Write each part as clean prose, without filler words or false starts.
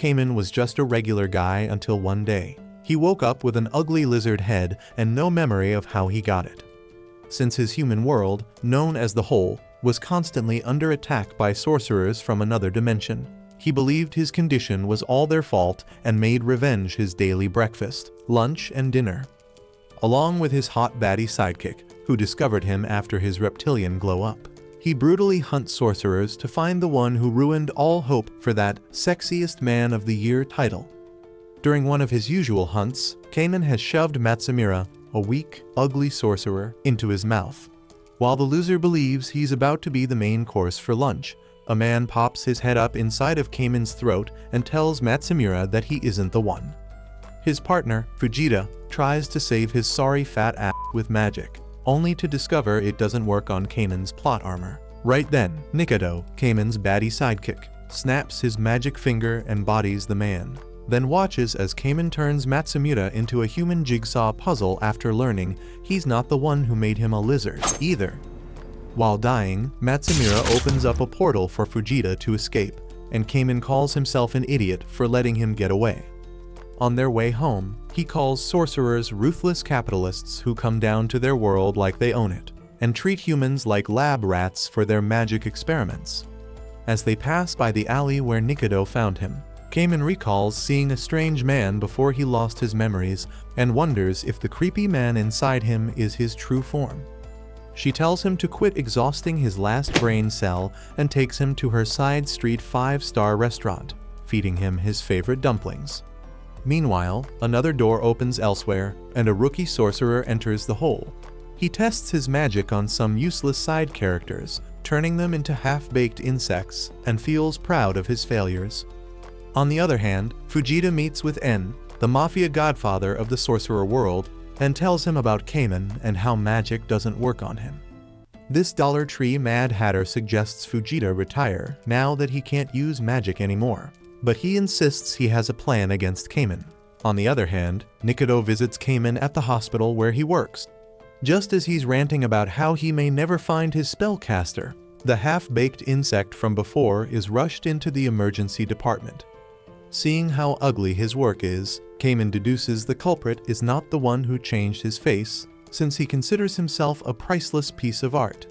Cayman was just a regular guy until one day. He woke up with an ugly lizard head and no memory of how he got it. Since his human world, known as the Hole, was constantly under attack by sorcerers from another dimension, he believed his condition was all their fault and made revenge his daily breakfast, lunch, and dinner. Along with his hot baddie sidekick, who discovered him after his reptilian glow-up, he brutally hunts sorcerers to find the one who ruined all hope for that Sexiest Man of the Year title. During one of his usual hunts, Cayman has shoved Matsumura, a weak, ugly sorcerer, into his mouth. While the loser believes he's about to be the main course for lunch, a man pops his head up inside of Cayman's throat and tells Matsumura that he isn't the one. His partner, Fujita, tries to save his sorry fat ass with magic, only to discover it doesn't work on Cayman's plot armor. Right then, Nikaido, Cayman's baddie sidekick, snaps his magic finger and bodies the man, then watches as Cayman turns Matsumura into a human jigsaw puzzle after learning he's not the one who made him a lizard either. While dying, Matsumura opens up a portal for Fujita to escape, and Cayman calls himself an idiot for letting him get away. On their way home, he calls sorcerers ruthless capitalists who come down to their world like they own it, and treat humans like lab rats for their magic experiments. As they pass by the alley where Nikaido found him, Cayman recalls seeing a strange man before he lost his memories and wonders if the creepy man inside him is his true form. She tells him to quit exhausting his last brain cell and takes him to her side street 5-star restaurant, feeding him his favorite dumplings. Meanwhile, another door opens elsewhere, and a rookie sorcerer enters the Hole. He tests his magic on some useless side characters, turning them into half-baked insects, and feels proud of his failures. On the other hand, Fujita meets with En, the mafia godfather of the sorcerer world, and tells him about Cayman and how magic doesn't work on him. This Dollar Tree Mad Hatter suggests Fujita retire now that he can't use magic anymore, but he insists he has a plan against Cayman. On the other hand, Nikaido visits Cayman at the hospital where he works. Just as he's ranting about how he may never find his spellcaster, the half-baked insect from before is rushed into the emergency department. Seeing how ugly his work is, Cayman deduces the culprit is not the one who changed his face, since he considers himself a priceless piece of art.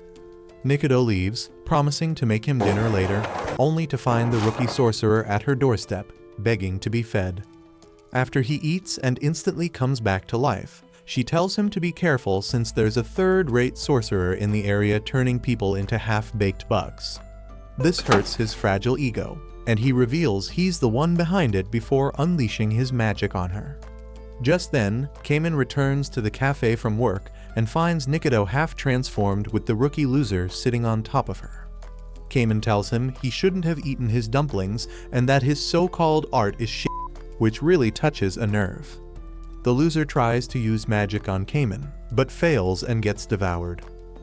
Nikaido leaves, promising to make him dinner later, only to find the rookie sorcerer at her doorstep, begging to be fed. After he eats and instantly comes back to life, she tells him to be careful since there's a third-rate sorcerer in the area turning people into half-baked bugs. This hurts his fragile ego, and he reveals he's the one behind it before unleashing his magic on her. Just then, Cayman returns to the cafe from work and finds Nikaido half-transformed with the rookie loser sitting on top of her. Cayman tells him he shouldn't have eaten his dumplings and that his so-called art is shit, which really touches a nerve. The loser tries to use magic on Cayman, but fails and gets devoured.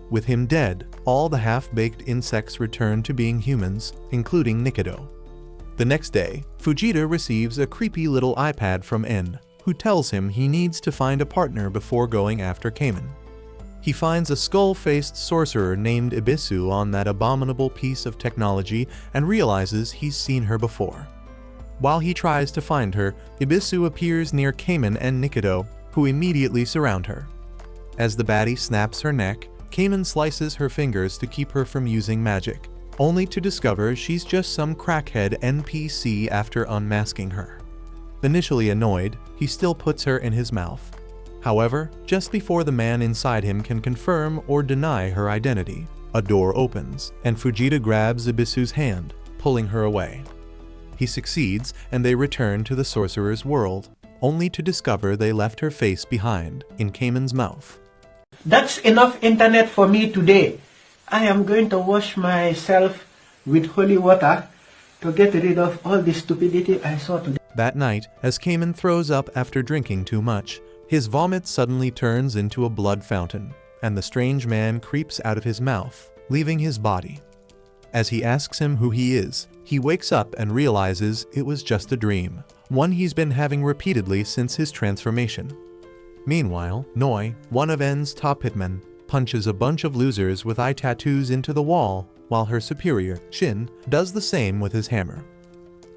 With him dead, all the half-baked insects return to being humans, including Nikaido. The next day, Fujita receives a creepy little iPad from En, who tells him he needs to find a partner before going after Cayman. He finds a skull-faced sorcerer named Ibisu on that abominable piece of technology and realizes he's seen her before. While he tries to find her, Ibisu appears near Cayman and Nikaido, who immediately surround her. As the baddie snaps her neck, Cayman slices her fingers to keep her from using magic, only to discover she's just some crackhead NPC after unmasking her. Initially annoyed, he still puts her in his mouth. However, just before the man inside him can confirm or deny her identity, a door opens, and Fujita grabs Ibisu's hand, pulling her away. He succeeds, and they return to the sorcerer's world, only to discover they left her face behind, in Cayman's mouth. That's enough internet for me today. I am going to wash myself with holy water to get rid of all the stupidity I saw today. That night, as Cayman throws up after drinking too much, his vomit suddenly turns into a blood fountain, and the strange man creeps out of his mouth, leaving his body. As he asks him who he is, he wakes up and realizes it was just a dream, one he's been having repeatedly since his transformation. Meanwhile, Noi, one of En's top hitmen, punches a bunch of losers with eye tattoos into the wall, while her superior, Shin, does the same with his hammer.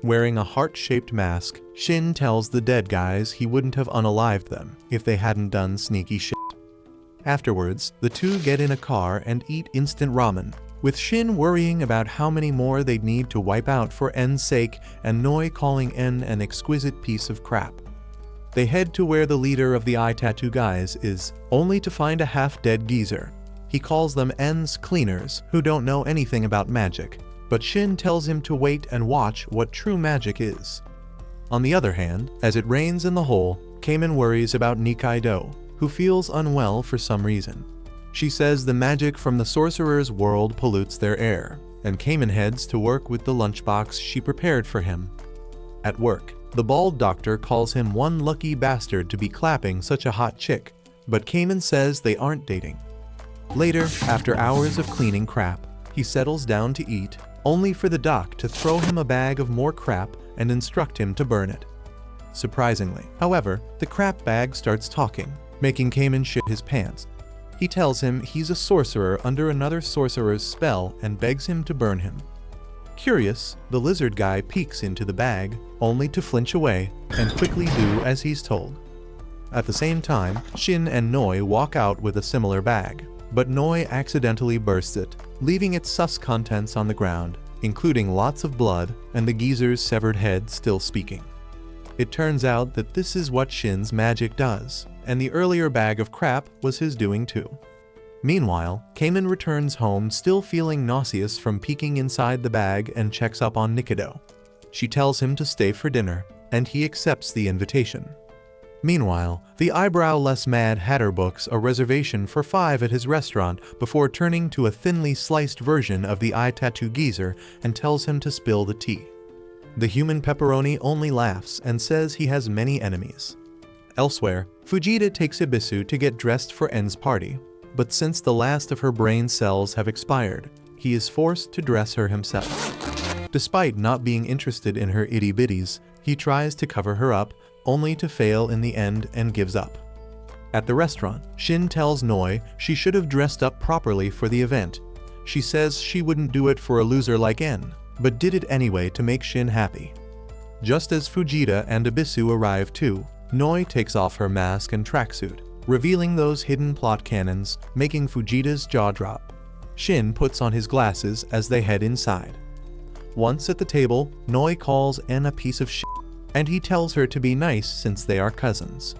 Wearing a heart-shaped mask, Shin tells the dead guys he wouldn't have unalived them if they hadn't done sneaky shit. Afterwards, the two get in a car and eat instant ramen, with Shin worrying about how many more they'd need to wipe out for N's sake and Noi calling N an exquisite piece of crap. They head to where the leader of the eye tattoo guys is, only to find a half-dead geezer. He calls them N's cleaners, who don't know anything about magic, but Shin tells him to wait and watch what true magic is. On the other hand, as it rains in the hole, Cayman worries about Nikaido, who feels unwell for some reason. She says the magic from the sorcerer's world pollutes their air, and Cayman heads to work with the lunchbox she prepared for him. At work, the bald doctor calls him one lucky bastard to be clapping such a hot chick, but Cayman says they aren't dating. Later, after hours of cleaning crap, he settles down to eat, only for the doc to throw him a bag of more crap and instruct him to burn it. Surprisingly, however, the crap bag starts talking, making Cayman shit his pants. He tells him he's a sorcerer under another sorcerer's spell and begs him to burn him. Curious, the lizard guy peeks into the bag, only to flinch away and quickly do as he's told. At the same time, Shin and Noi walk out with a similar bag, but Noi accidentally bursts it, leaving its sus contents on the ground, including lots of blood and the geezer's severed head still speaking. It turns out that this is what Shin's magic does, and the earlier bag of crap was his doing too. Meanwhile, Cayman returns home still feeling nauseous from peeking inside the bag and checks up on Nikaido. She tells him to stay for dinner, and he accepts the invitation. Meanwhile, the eyebrow-less Mad Hatter books a reservation for 5 at his restaurant before turning to a thinly sliced version of the eye tattoo geezer and tells him to spill the tea. The human pepperoni only laughs and says he has many enemies. Elsewhere, Fujita takes Ibisu to get dressed for N's party, but since the last of her brain cells have expired, he is forced to dress her himself. Despite not being interested in her itty-bitties, he tries to cover her up, only to fail in the end and gives up. At the restaurant, Shin tells Noi she should have dressed up properly for the event. She says she wouldn't do it for a loser like N, but did it anyway to make Shin happy. Just as Fujita and Ibisu arrive too, Noi takes off her mask and tracksuit, revealing those hidden plot cannons, making Fujita's jaw drop. Shin puts on his glasses as they head inside. Once at the table, Noi calls N a piece of shit, and he tells her to be nice since they are cousins.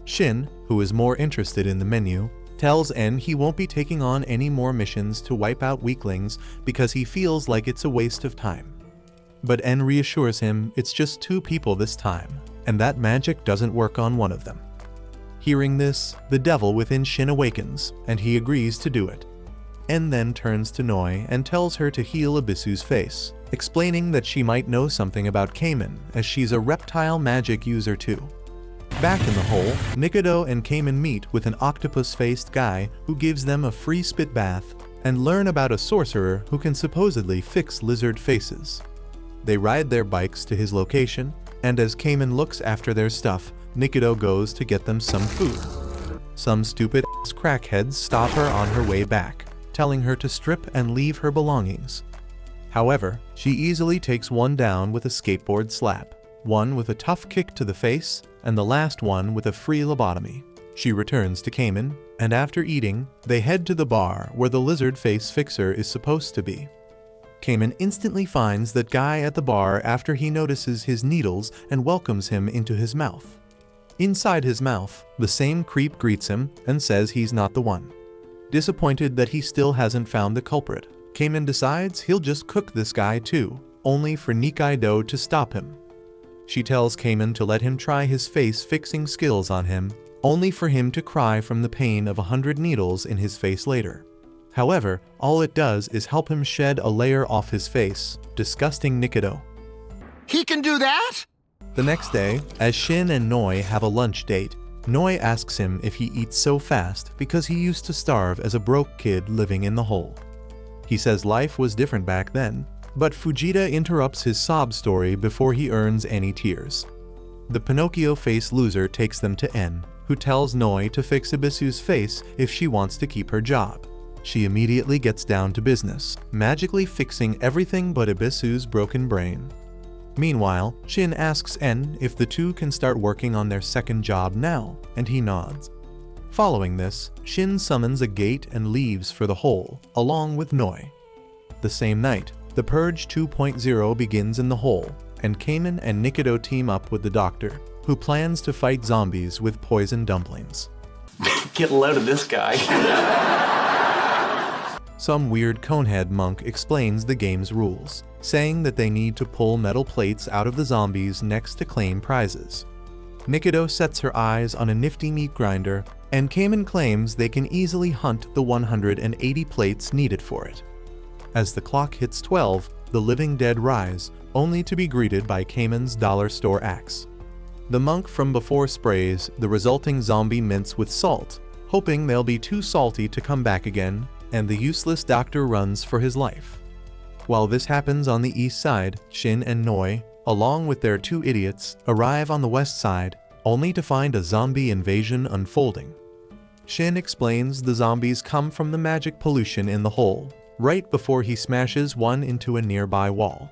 Shin, who is more interested in the menu, tells N he won't be taking on any more missions to wipe out weaklings because he feels like it's a waste of time. But N reassures him it's just 2 people this time, and that magic doesn't work on one of them. Hearing this, the devil within Shin awakens, and he agrees to do it. N then turns to Noi and tells her to heal Ibisu's face, explaining that she might know something about Cayman as she's a reptile magic user too. Back in the hole, Nikaido and Cayman meet with an octopus-faced guy who gives them a free spit bath and learn about a sorcerer who can supposedly fix lizard faces. They ride their bikes to his location, and as Cayman looks after their stuff, Nikaido goes to get them some food. Some stupid-ass crackheads stop her on her way back, telling her to strip and leave her belongings. However, she easily takes one down with a skateboard slap, one with a tough kick to the face, and the last one with a free lobotomy. She returns to Cayman, and after eating, they head to the bar where the lizard face fixer is supposed to be. Cayman instantly finds that guy at the bar after he notices his needles and welcomes him into his mouth. Inside his mouth, the same creep greets him and says he's not the one. Disappointed that he still hasn't found the culprit, Cayman decides he'll just cook this guy too, only for Nikaido to stop him. She tells Cayman to let him try his face-fixing skills on him, only for him to cry from the pain of 100 needles in his face later. However, all it does is help him shed a layer off his face, disgusting Nikaido. He can do that? The next day, as Shin and Noi have a lunch date, Noi asks him if he eats so fast because he used to starve as a broke kid living in the hole. He says life was different back then, but Fujita interrupts his sob story before he earns any tears. The Pinocchio-faced loser takes them to N, who tells Noi to fix Ibisu's face if she wants to keep her job. She immediately gets down to business, magically fixing everything but Ibisu's broken brain. Meanwhile, Shin asks En if the two can start working on their second job now, and he nods. Following this, Shin summons a gate and leaves for the hole, along with Noi. The same night, the Purge 2.0 begins in the hole, and Cayman and Nikaido team up with the Doctor, who plans to fight zombies with poison dumplings. Get a load of this guy. Some weird conehead monk explains the game's rules, saying that they need to pull metal plates out of the zombies next to claim prizes. Nikaido sets her eyes on a nifty meat grinder, and Cayman claims they can easily hunt the 180 plates needed for it. As the clock hits 12, the living dead rise, only to be greeted by Cayman's dollar store axe. The monk from before sprays the resulting zombie mints with salt, hoping they'll be too salty to come back again, and the useless doctor runs for his life. While this happens on the east side, Shin and Noi, along with their two idiots, arrive on the west side, only to find a zombie invasion unfolding. Shin explains the zombies come from the magic pollution in the hole, right before he smashes one into a nearby wall.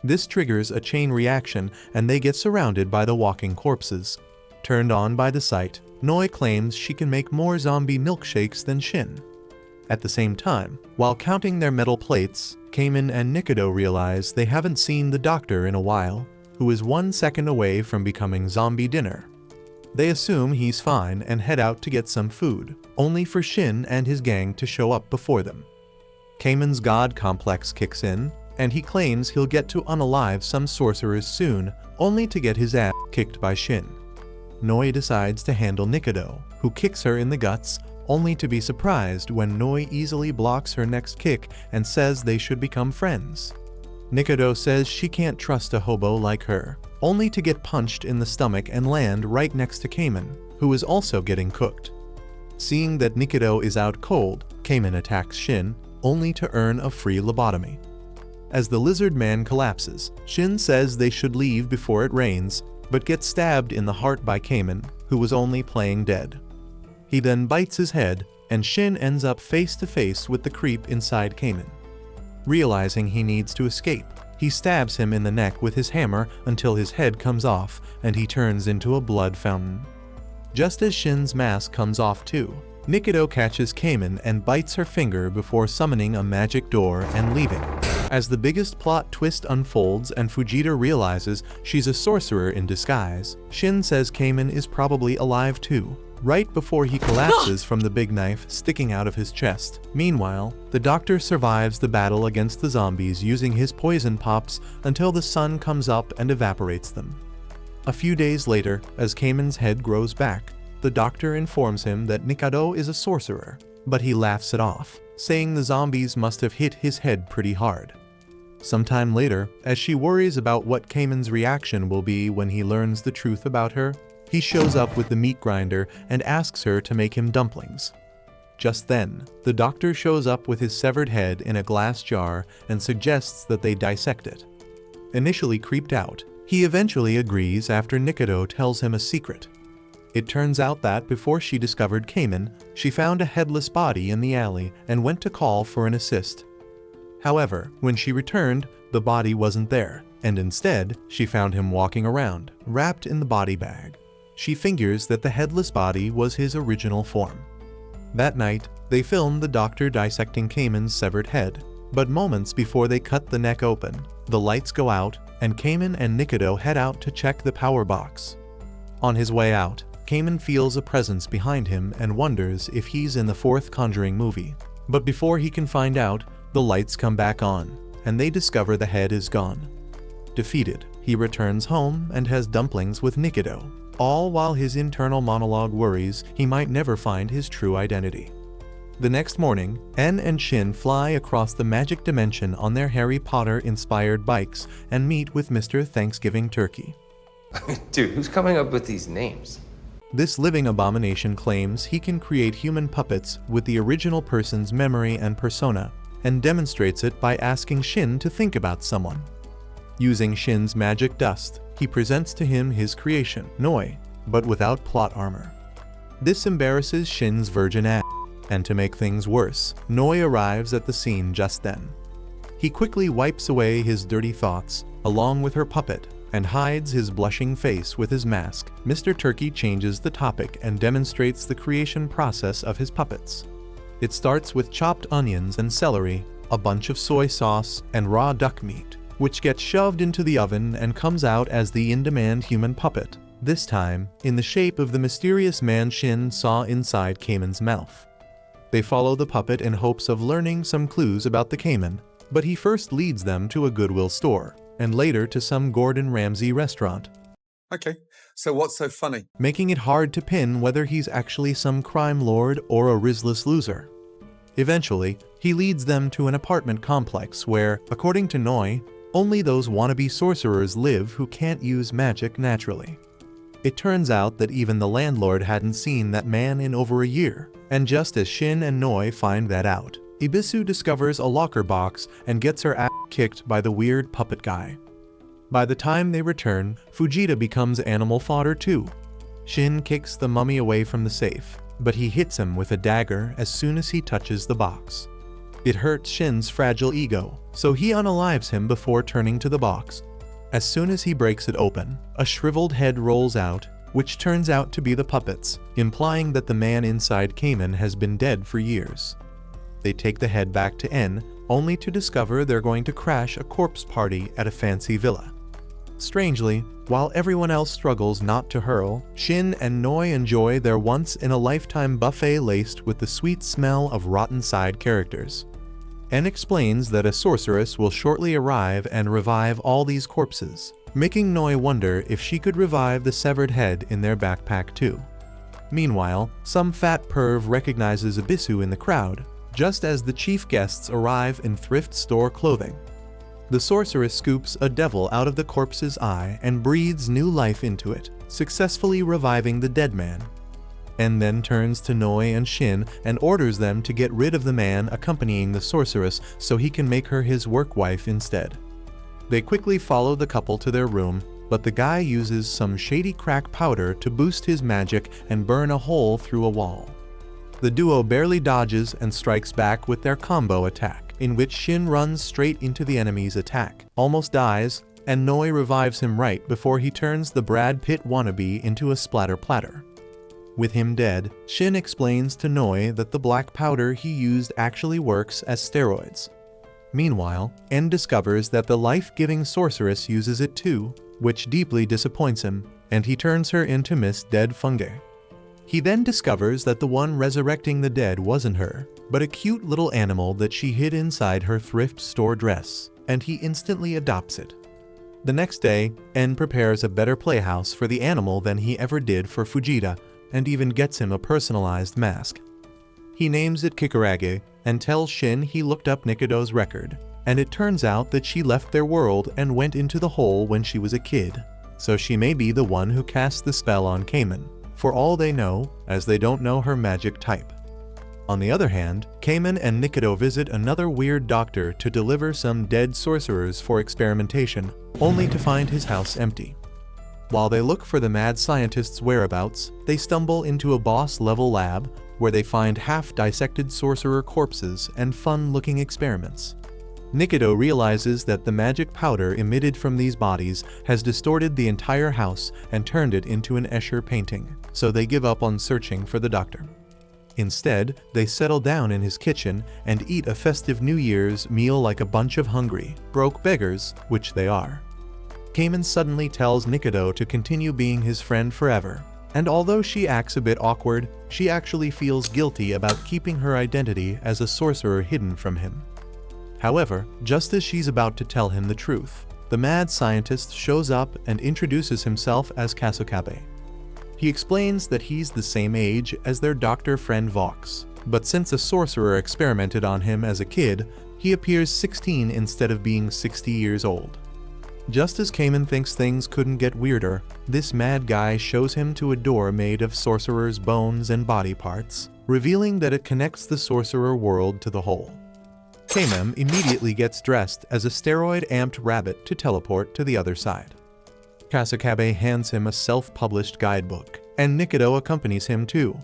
This triggers a chain reaction and they get surrounded by the walking corpses. Turned on by the sight, Noi claims she can make more zombie milkshakes than Shin. At the same time, while counting their metal plates, Cayman and Nikaido realize they haven't seen the Doctor in a while, who is 1 second away from becoming zombie dinner. They assume he's fine and head out to get some food, only for Shin and his gang to show up before them. Cayman's god complex kicks in, and he claims he'll get to unalive some sorcerers soon, only to get his ass kicked by Shin. Noi decides to handle Nikaido, who kicks her in the guts, only to be surprised when Noi easily blocks her next kick and says they should become friends. Nikaido says she can't trust a hobo like her, only to get punched in the stomach and land right next to Cayman, who is also getting cooked. Seeing that Nikaido is out cold, Cayman attacks Shin, only to earn a free lobotomy. As the lizard man collapses, Shin says they should leave before it rains, but gets stabbed in the heart by Cayman, who was only playing dead. He then bites his head, and Shin ends up face to face with the creep inside Cayman. Realizing he needs to escape, he stabs him in the neck with his hammer until his head comes off and he turns into a blood fountain. Just as Shin's mask comes off too, Nikaido catches Cayman and bites her finger before summoning a magic door and leaving. As the biggest plot twist unfolds and Fujita realizes she's a sorcerer in disguise, Shin says Cayman is probably alive too, right before he collapses from the big knife sticking out of his chest. Meanwhile, the Doctor survives the battle against the zombies using his poison pops until the sun comes up and evaporates them. A few days later, as Cayman's head grows back, the Doctor informs him that Nikaido is a sorcerer, but he laughs it off, saying the zombies must have hit his head pretty hard. Sometime later, as she worries about what Cayman's reaction will be when he learns the truth about her, he shows up with the meat grinder and asks her to make him dumplings. Just then, the Doctor shows up with his severed head in a glass jar and suggests that they dissect it. Initially creeped out, he eventually agrees after Nikaido tells him a secret. It turns out that before she discovered Cayman, she found a headless body in the alley and went to call for an assist. However, when she returned, the body wasn't there, and instead, she found him walking around, wrapped in the body bag. She figures that the headless body was his original form. That night, they filmed the Doctor dissecting Cayman's severed head, but moments before they cut the neck open, the lights go out, and Cayman and Nikaido head out to check the power box. On his way out, Cayman feels a presence behind him and wonders if he's in the fourth Conjuring movie. But before he can find out, the lights come back on, and they discover the head is gone. Defeated, he returns home and has dumplings with Nikaido, all while his internal monologue worries he might never find his true identity. The next morning, En and Shin fly across the magic dimension on their Harry Potter-inspired bikes and meet with Mr. Thanksgiving Turkey. Dude, who's coming up with these names? This living abomination claims he can create human puppets with the original person's memory and persona, and demonstrates it by asking Shin to think about someone. Using Shin's magic dust, he presents to him his creation, Noi, but without plot armor. This embarrasses Shin's virgin ass, and to make things worse, Noi arrives at the scene just then. He quickly wipes away his dirty thoughts, along with her puppet, and hides his blushing face with his mask. Mr. Turkey changes the topic and demonstrates the creation process of his puppets. It starts with chopped onions and celery, a bunch of soy sauce, and raw duck meat, which gets shoved into the oven and comes out as the in-demand human puppet, this time in the shape of the mysterious man Shin saw inside Cayman's mouth. They follow the puppet in hopes of learning some clues about the Cayman, but he first leads them to a Goodwill store, and later to some Gordon Ramsay restaurant. Okay, so what's so funny? Making it hard to pin whether he's actually some crime lord or a risless loser. Eventually, he leads them to an apartment complex where, according to Noi, only those wannabe sorcerers live who can't use magic naturally. It turns out that even the landlord hadn't seen that man in over a year, and just as Shin and Noi find that out, Ibisu discovers a locker box and gets her ass kicked by the weird puppet guy. By the time they return, Fujita becomes animal fodder too. Shin kicks the mummy away from the safe, but he hits him with a dagger as soon as he touches the box. It hurts Shin's fragile ego, so he unalives him before turning to the box. As soon as he breaks it open, a shriveled head rolls out, which turns out to be the puppets, implying that the man inside Cayman has been dead for years. They take the head back to N, only to discover they're going to crash a corpse party at a fancy villa. Strangely, while everyone else struggles not to hurl, Shin and Noi enjoy their once-in-a-lifetime buffet laced with the sweet smell of rotten side characters. N explains that a sorceress will shortly arrive and revive all these corpses, making Noi wonder if she could revive the severed head in their backpack too. Meanwhile, some fat perv recognizes Ibisu in the crowd, just as the chief guests arrive in thrift store clothing. The sorceress scoops a devil out of the corpse's eye and breathes new life into it, successfully reviving the dead man. And then turns to Noi and Shin and orders them to get rid of the man accompanying the sorceress so he can make her his work wife instead. They quickly follow the couple to their room, but the guy uses some shady crack powder to boost his magic and burn a hole through a wall. The duo barely dodges and strikes back with their combo attack, in which Shin runs straight into the enemy's attack, almost dies, and Noi revives him right before he turns the Brad Pitt wannabe into a splatter platter. With him dead, Shin explains to Noi that the black powder he used actually works as steroids. Meanwhile, N discovers that the life-giving sorceress uses it too, which deeply disappoints him, and he turns her into Miss Dead Fungi. He then discovers that the one resurrecting the dead wasn't her, but a cute little animal that she hid inside her thrift store dress, and he instantly adopts it. The next day, N prepares a better playhouse for the animal than he ever did for Fujita, and even gets him a personalized mask. He names it Kikurage, and tells Shin he looked up Nikaido's record, and it turns out that she left their world and went into the hole when she was a kid, so she may be the one who cast the spell on Cayman, for all they know, as they don't know her magic type. On the other hand, Cayman and Nikaido visit another weird doctor to deliver some dead sorcerers for experimentation, only to find his house empty. While they look for the mad scientist's whereabouts, they stumble into a boss-level lab where they find half-dissected sorcerer corpses and fun-looking experiments. Nikaido realizes that the magic powder emitted from these bodies has distorted the entire house and turned it into an Escher painting, so they give up on searching for the doctor. Instead, they settle down in his kitchen and eat a festive New Year's meal like a bunch of hungry, broke beggars, which they are. Cayman suddenly tells Nikaido to continue being his friend forever, and although she acts a bit awkward, she actually feels guilty about keeping her identity as a sorcerer hidden from him. However, just as she's about to tell him the truth, the mad scientist shows up and introduces himself as Kasukabe. He explains that he's the same age as their doctor friend Vox, but since a sorcerer experimented on him as a kid, he appears 16 instead of being 60 years old. Just as Cayman thinks things couldn't get weirder, this mad guy shows him to a door made of sorcerer's bones and body parts, revealing that it connects the sorcerer world to the whole. Cayman immediately gets dressed as a steroid-amped rabbit to teleport to the other side. Kasukabe hands him a self-published guidebook, and Nikaido accompanies him too.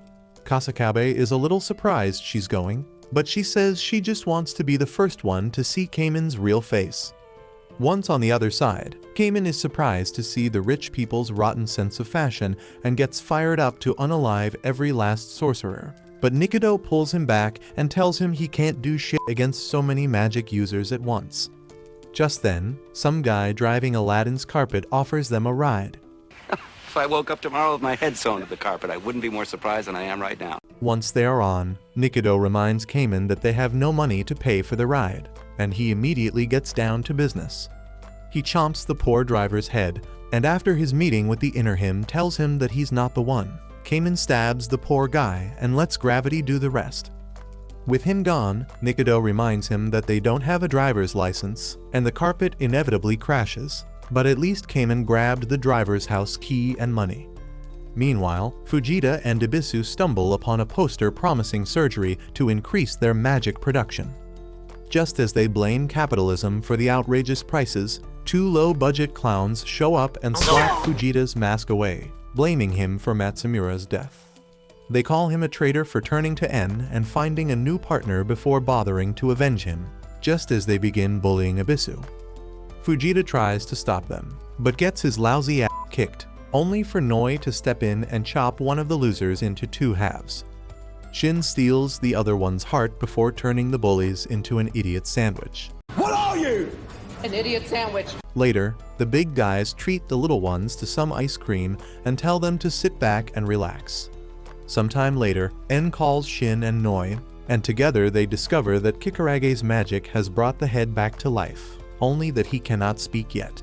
Kasukabe is a little surprised she's going, but she says she just wants to be the first one to see Cayman's real face. Once on the other side, Cayman is surprised to see the rich people's rotten sense of fashion and gets fired up to unalive every last sorcerer. But Nikaido pulls him back and tells him he can't do shit against so many magic users at once. Just then, some guy driving Aladdin's carpet offers them a ride. If I woke up tomorrow with my head sewn to the carpet, I wouldn't be more surprised than I am right now. Once they are on, Nikaido reminds Cayman that they have no money to pay for the ride, and he immediately gets down to business. He chomps the poor driver's head, and after his meeting with the inner him tells him that he's not the one. Cayman stabs the poor guy and lets gravity do the rest. With him gone, Nikaido reminds him that they don't have a driver's license, and the carpet inevitably crashes. But at least Cayman grabbed the driver's house key and money. Meanwhile, Fujita and Ebisu stumble upon a poster promising surgery to increase their magic production. Just as they blame capitalism for the outrageous prices, two low-budget clowns show up and slap Fujita's mask away, blaming him for Matsumura's death. They call him a traitor for turning to N and finding a new partner before bothering to avenge him, just as they begin bullying Ebisu. Fujita tries to stop them, but gets his lousy ass kicked, only for Noi to step in and chop one of the losers into two halves. Shin steals the other one's heart before turning the bullies into an idiot sandwich. What are you? An idiot sandwich. Later, the big guys treat the little ones to some ice cream and tell them to sit back and relax. Sometime later, En calls Shin and Noi, and together they discover that Kikarage's magic has brought the head back to life, only that he cannot speak yet.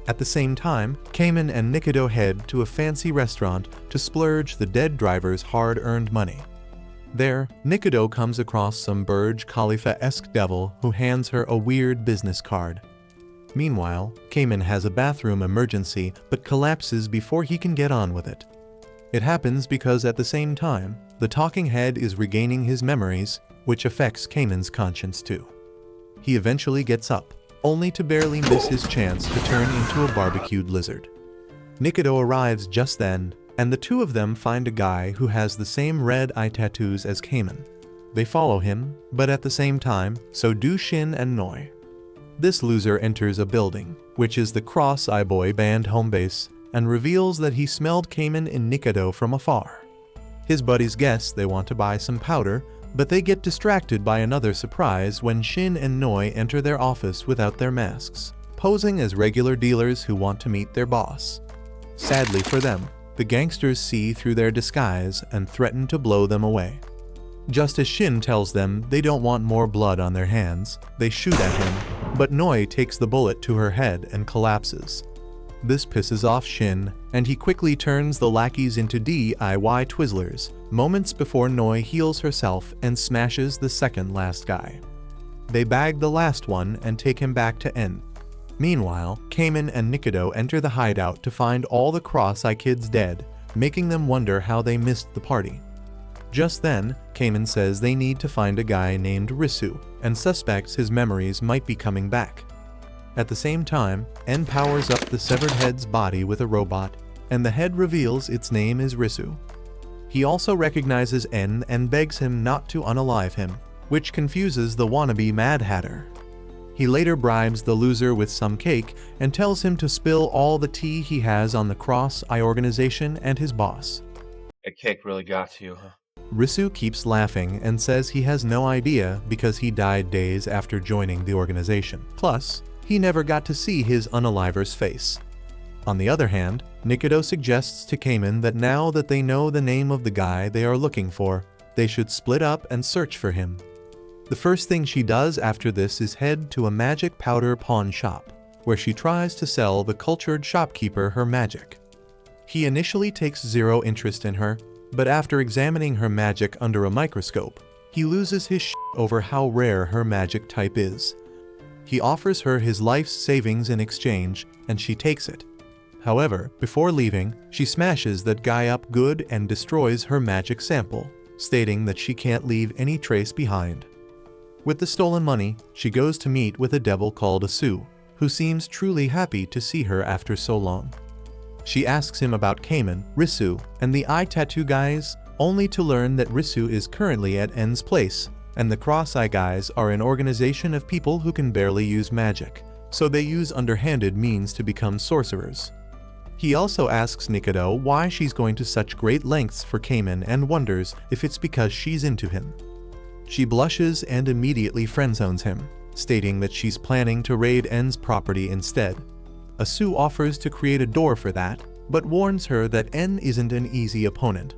At the same time, Cayman and Nikaido head to a fancy restaurant to splurge the dead driver's hard-earned money. There, Nikaido comes across some Burj Khalifa-esque devil who hands her a weird business card. Meanwhile, Cayman has a bathroom emergency but collapses before he can get on with it. It happens because at the same time, the talking head is regaining his memories, which affects Cayman's conscience too. He eventually gets up, only to barely miss his chance to turn into a barbecued lizard. Nikaido arrives just then, and the two of them find a guy who has the same red eye tattoos as Cayman. They follow him, but at the same time, so do Shin and Noi. This loser enters a building, which is the Cross-Eye Boy band home base, and reveals that he smelled Cayman and Nikaido from afar. His buddies guess they want to buy some powder, but they get distracted by another surprise when Shin and Noi enter their office without their masks, posing as regular dealers who want to meet their boss. Sadly for them, the gangsters see through their disguise and threaten to blow them away. Just as Shin tells them they don't want more blood on their hands, they shoot at him, but Noi takes the bullet to her head and collapses. This pisses off Shin, and he quickly turns the lackeys into DIY Twizzlers, moments before Noi heals herself and smashes the second last guy. They bag the last one and take him back to N. Meanwhile, Cayman and Nikaido enter the hideout to find all the Cross-Eye kids dead, making them wonder how they missed the party. Just then, Cayman says they need to find a guy named Risu, and suspects his memories might be coming back. At the same time, En powers up the severed head's body with a robot, and the head reveals its name is Risu. He also recognizes En and begs him not to unalive him, which confuses the wannabe Mad Hatter. He later bribes the loser with some cake and tells him to spill all the tea he has on the Cross-Eye organization and his boss. That cake really got to you, huh? Risu keeps laughing and says he has no idea because he died days after joining the organization. Plus, he never got to see his unaliver's face. On the other hand, Nikaido suggests to Cayman that now that they know the name of the guy they are looking for, they should split up and search for him. The first thing she does after this is head to a magic powder pawn shop, where she tries to sell the cultured shopkeeper her magic. He initially takes zero interest in her, but after examining her magic under a microscope, he loses his shit over how rare her magic type is. He offers her his life's savings in exchange, and she takes it. However, before leaving, she smashes that guy up good and destroys her magic sample, stating that she can't leave any trace behind. With the stolen money, she goes to meet with a devil called Asu, who seems truly happy to see her after so long. She asks him about Cayman, Risu, and the eye tattoo guys, only to learn that Risu is currently at En's place, and the Cross-Eye Guys are an organization of people who can barely use magic, so they use underhanded means to become sorcerers. He also asks Nikaido why she's going to such great lengths for Cayman and wonders if it's because she's into him. She blushes and immediately friendzones him, stating that she's planning to raid N's property instead. Asu offers to create a door for that, but warns her that N isn't an easy opponent.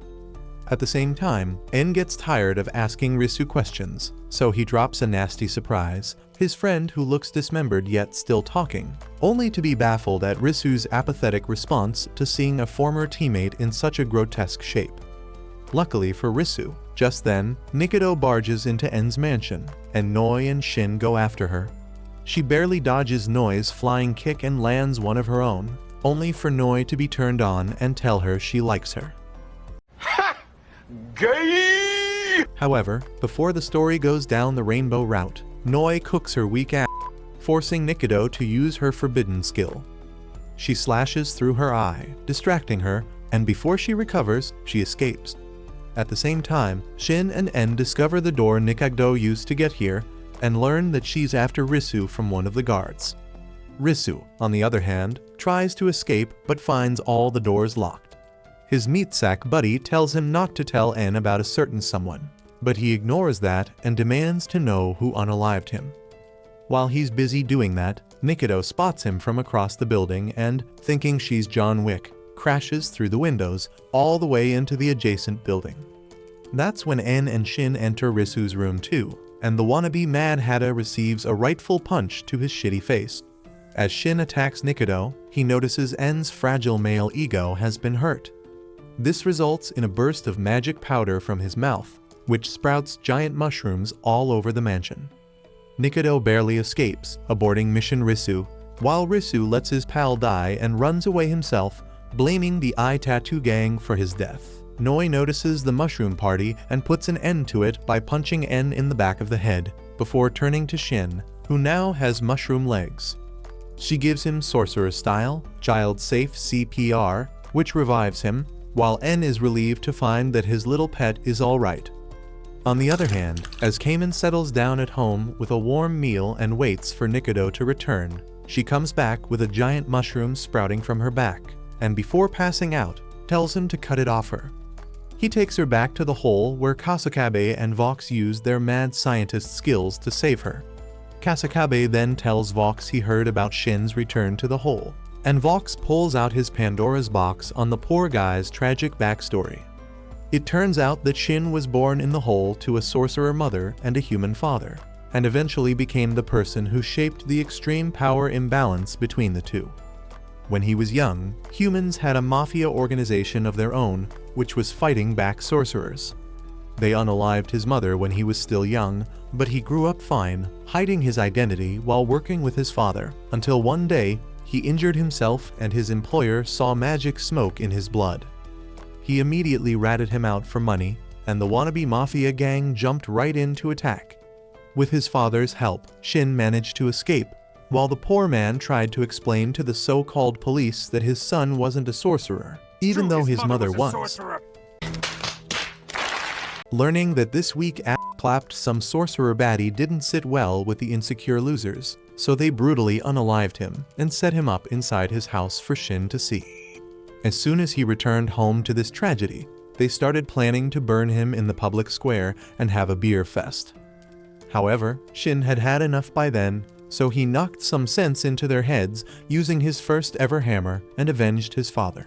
At the same time, N gets tired of asking Risu questions, so he drops a nasty surprise, his friend who looks dismembered yet still talking, only to be baffled at Risu's apathetic response to seeing a former teammate in such a grotesque shape. Luckily for Risu, just then, Nikaido barges into N's mansion, and Noi and Shin go after her. She barely dodges Noi's flying kick and lands one of her own, only for Noi to be turned on and tell her she likes her. Gay! However, before the story goes down the rainbow route, Noi cooks her weak ass, forcing Nikaido to use her forbidden skill. She slashes through her eye, distracting her, and before she recovers, she escapes. At the same time, Shin and En discover the door Nikaido used to get here, and learn that she's after Risu from one of the guards. Risu, on the other hand, tries to escape but finds all the doors locked. His meat sack buddy tells him not to tell En about a certain someone, but he ignores that and demands to know who unalived him. While he's busy doing that, Nikaido spots him from across the building and, thinking she's John Wick, crashes through the windows all the way into the adjacent building. That's when En and Shin enter Risu's room too, and the wannabe Mad Hatter receives a rightful punch to his shitty face. As Shin attacks Nikaido, he notices En's fragile male ego has been hurt. This results in a burst of magic powder from his mouth, which sprouts giant mushrooms all over the mansion. Nikaido barely escapes, aborting Mission Risu, while Risu lets his pal die and runs away himself, blaming the Eye Tattoo Gang for his death. Noi notices the mushroom party and puts an end to it by punching En in the back of the head, before turning to Shin, who now has mushroom legs. She gives him sorcerer style, child-safe CPR, which revives him, while En is relieved to find that his little pet is alright. On the other hand, as Cayman settles down at home with a warm meal and waits for Nikaido to return, she comes back with a giant mushroom sprouting from her back, and before passing out, tells him to cut it off her. He takes her back to the hole where Kasakabe and Vox used their mad scientist skills to save her. Kasakabe then tells Vox he heard about Shin's return to the hole, and Vox pulls out his Pandora's box on the poor guy's tragic backstory. It turns out that Shin was born in the hole to a sorcerer mother and a human father, and eventually became the person who shaped the extreme power imbalance between the two. When he was young, humans had a mafia organization of their own, which was fighting back sorcerers. They unalived his mother when he was still young, but he grew up fine, hiding his identity while working with his father, until one day, he injured himself and his employer saw magic smoke in his blood. He immediately ratted him out for money, and the wannabe mafia gang jumped right in to attack. With his father's help, Shin managed to escape, while the poor man tried to explain to the so-called police that his son wasn't a sorcerer, even though his mother was. Learning that this week clapped some sorcerer baddie didn't sit well with the insecure losers, so they brutally unalived him and set him up inside his house for Shin to see. As soon as he returned home to this tragedy, they started planning to burn him in the public square and have a beer fest. However, Shin had had enough by then, so he knocked some sense into their heads using his first ever hammer and avenged his father.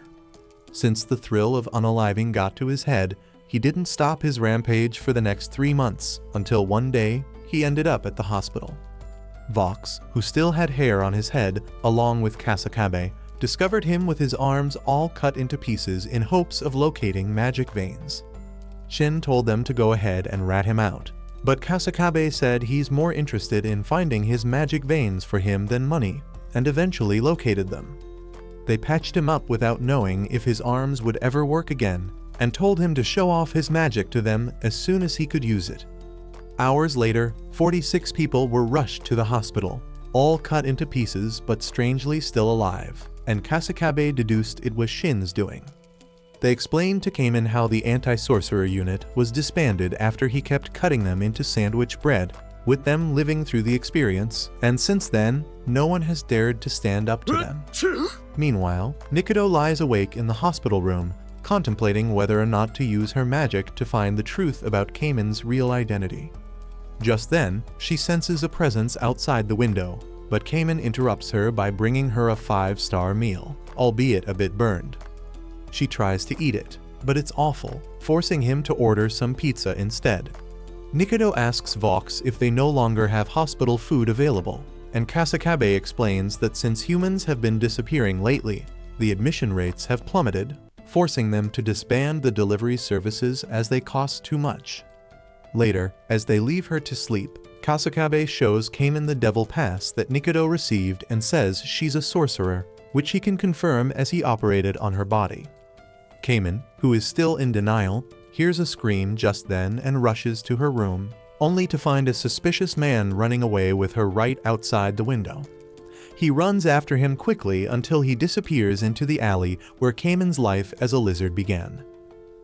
Since the thrill of unaliving got to his head, he didn't stop his rampage for the next 3 months, until one day, he ended up at the hospital. Vox, who still had hair on his head, along with Kasakabe, discovered him with his arms all cut into pieces in hopes of locating magic veins. Shin told them to go ahead and rat him out, but Kasakabe said he's more interested in finding his magic veins for him than money, and eventually located them. They patched him up without knowing if his arms would ever work again, and told him to show off his magic to them as soon as he could use it. Hours later, 46 people were rushed to the hospital, all cut into pieces but strangely still alive, and Kasakabe deduced it was Shin's doing. They explained to Cayman how the anti-sorcerer unit was disbanded after he kept cutting them into sandwich bread, with them living through the experience, and since then, no one has dared to stand up to them. Meanwhile, Nikaido lies awake in the hospital room, contemplating whether or not to use her magic to find the truth about Cayman's real identity. Just then, she senses a presence outside the window, but Cayman interrupts her by bringing her a 5-star meal, albeit a bit burned. She tries to eat it, but it's awful, forcing him to order some pizza instead. Nikaido asks Vox if they no longer have hospital food available, and Kasakabe explains that since humans have been disappearing lately, the admission rates have plummeted, forcing them to disband the delivery services as they cost too much. Later, as they leave her to sleep, Kasakabe shows Cayman the devil pass that Nikaido received and says she's a sorcerer, which he can confirm as he operated on her body. Cayman, who is still in denial, hears a scream just then and rushes to her room, only to find a suspicious man running away with her right outside the window. He runs after him quickly until he disappears into the alley where Cayman's life as a lizard began.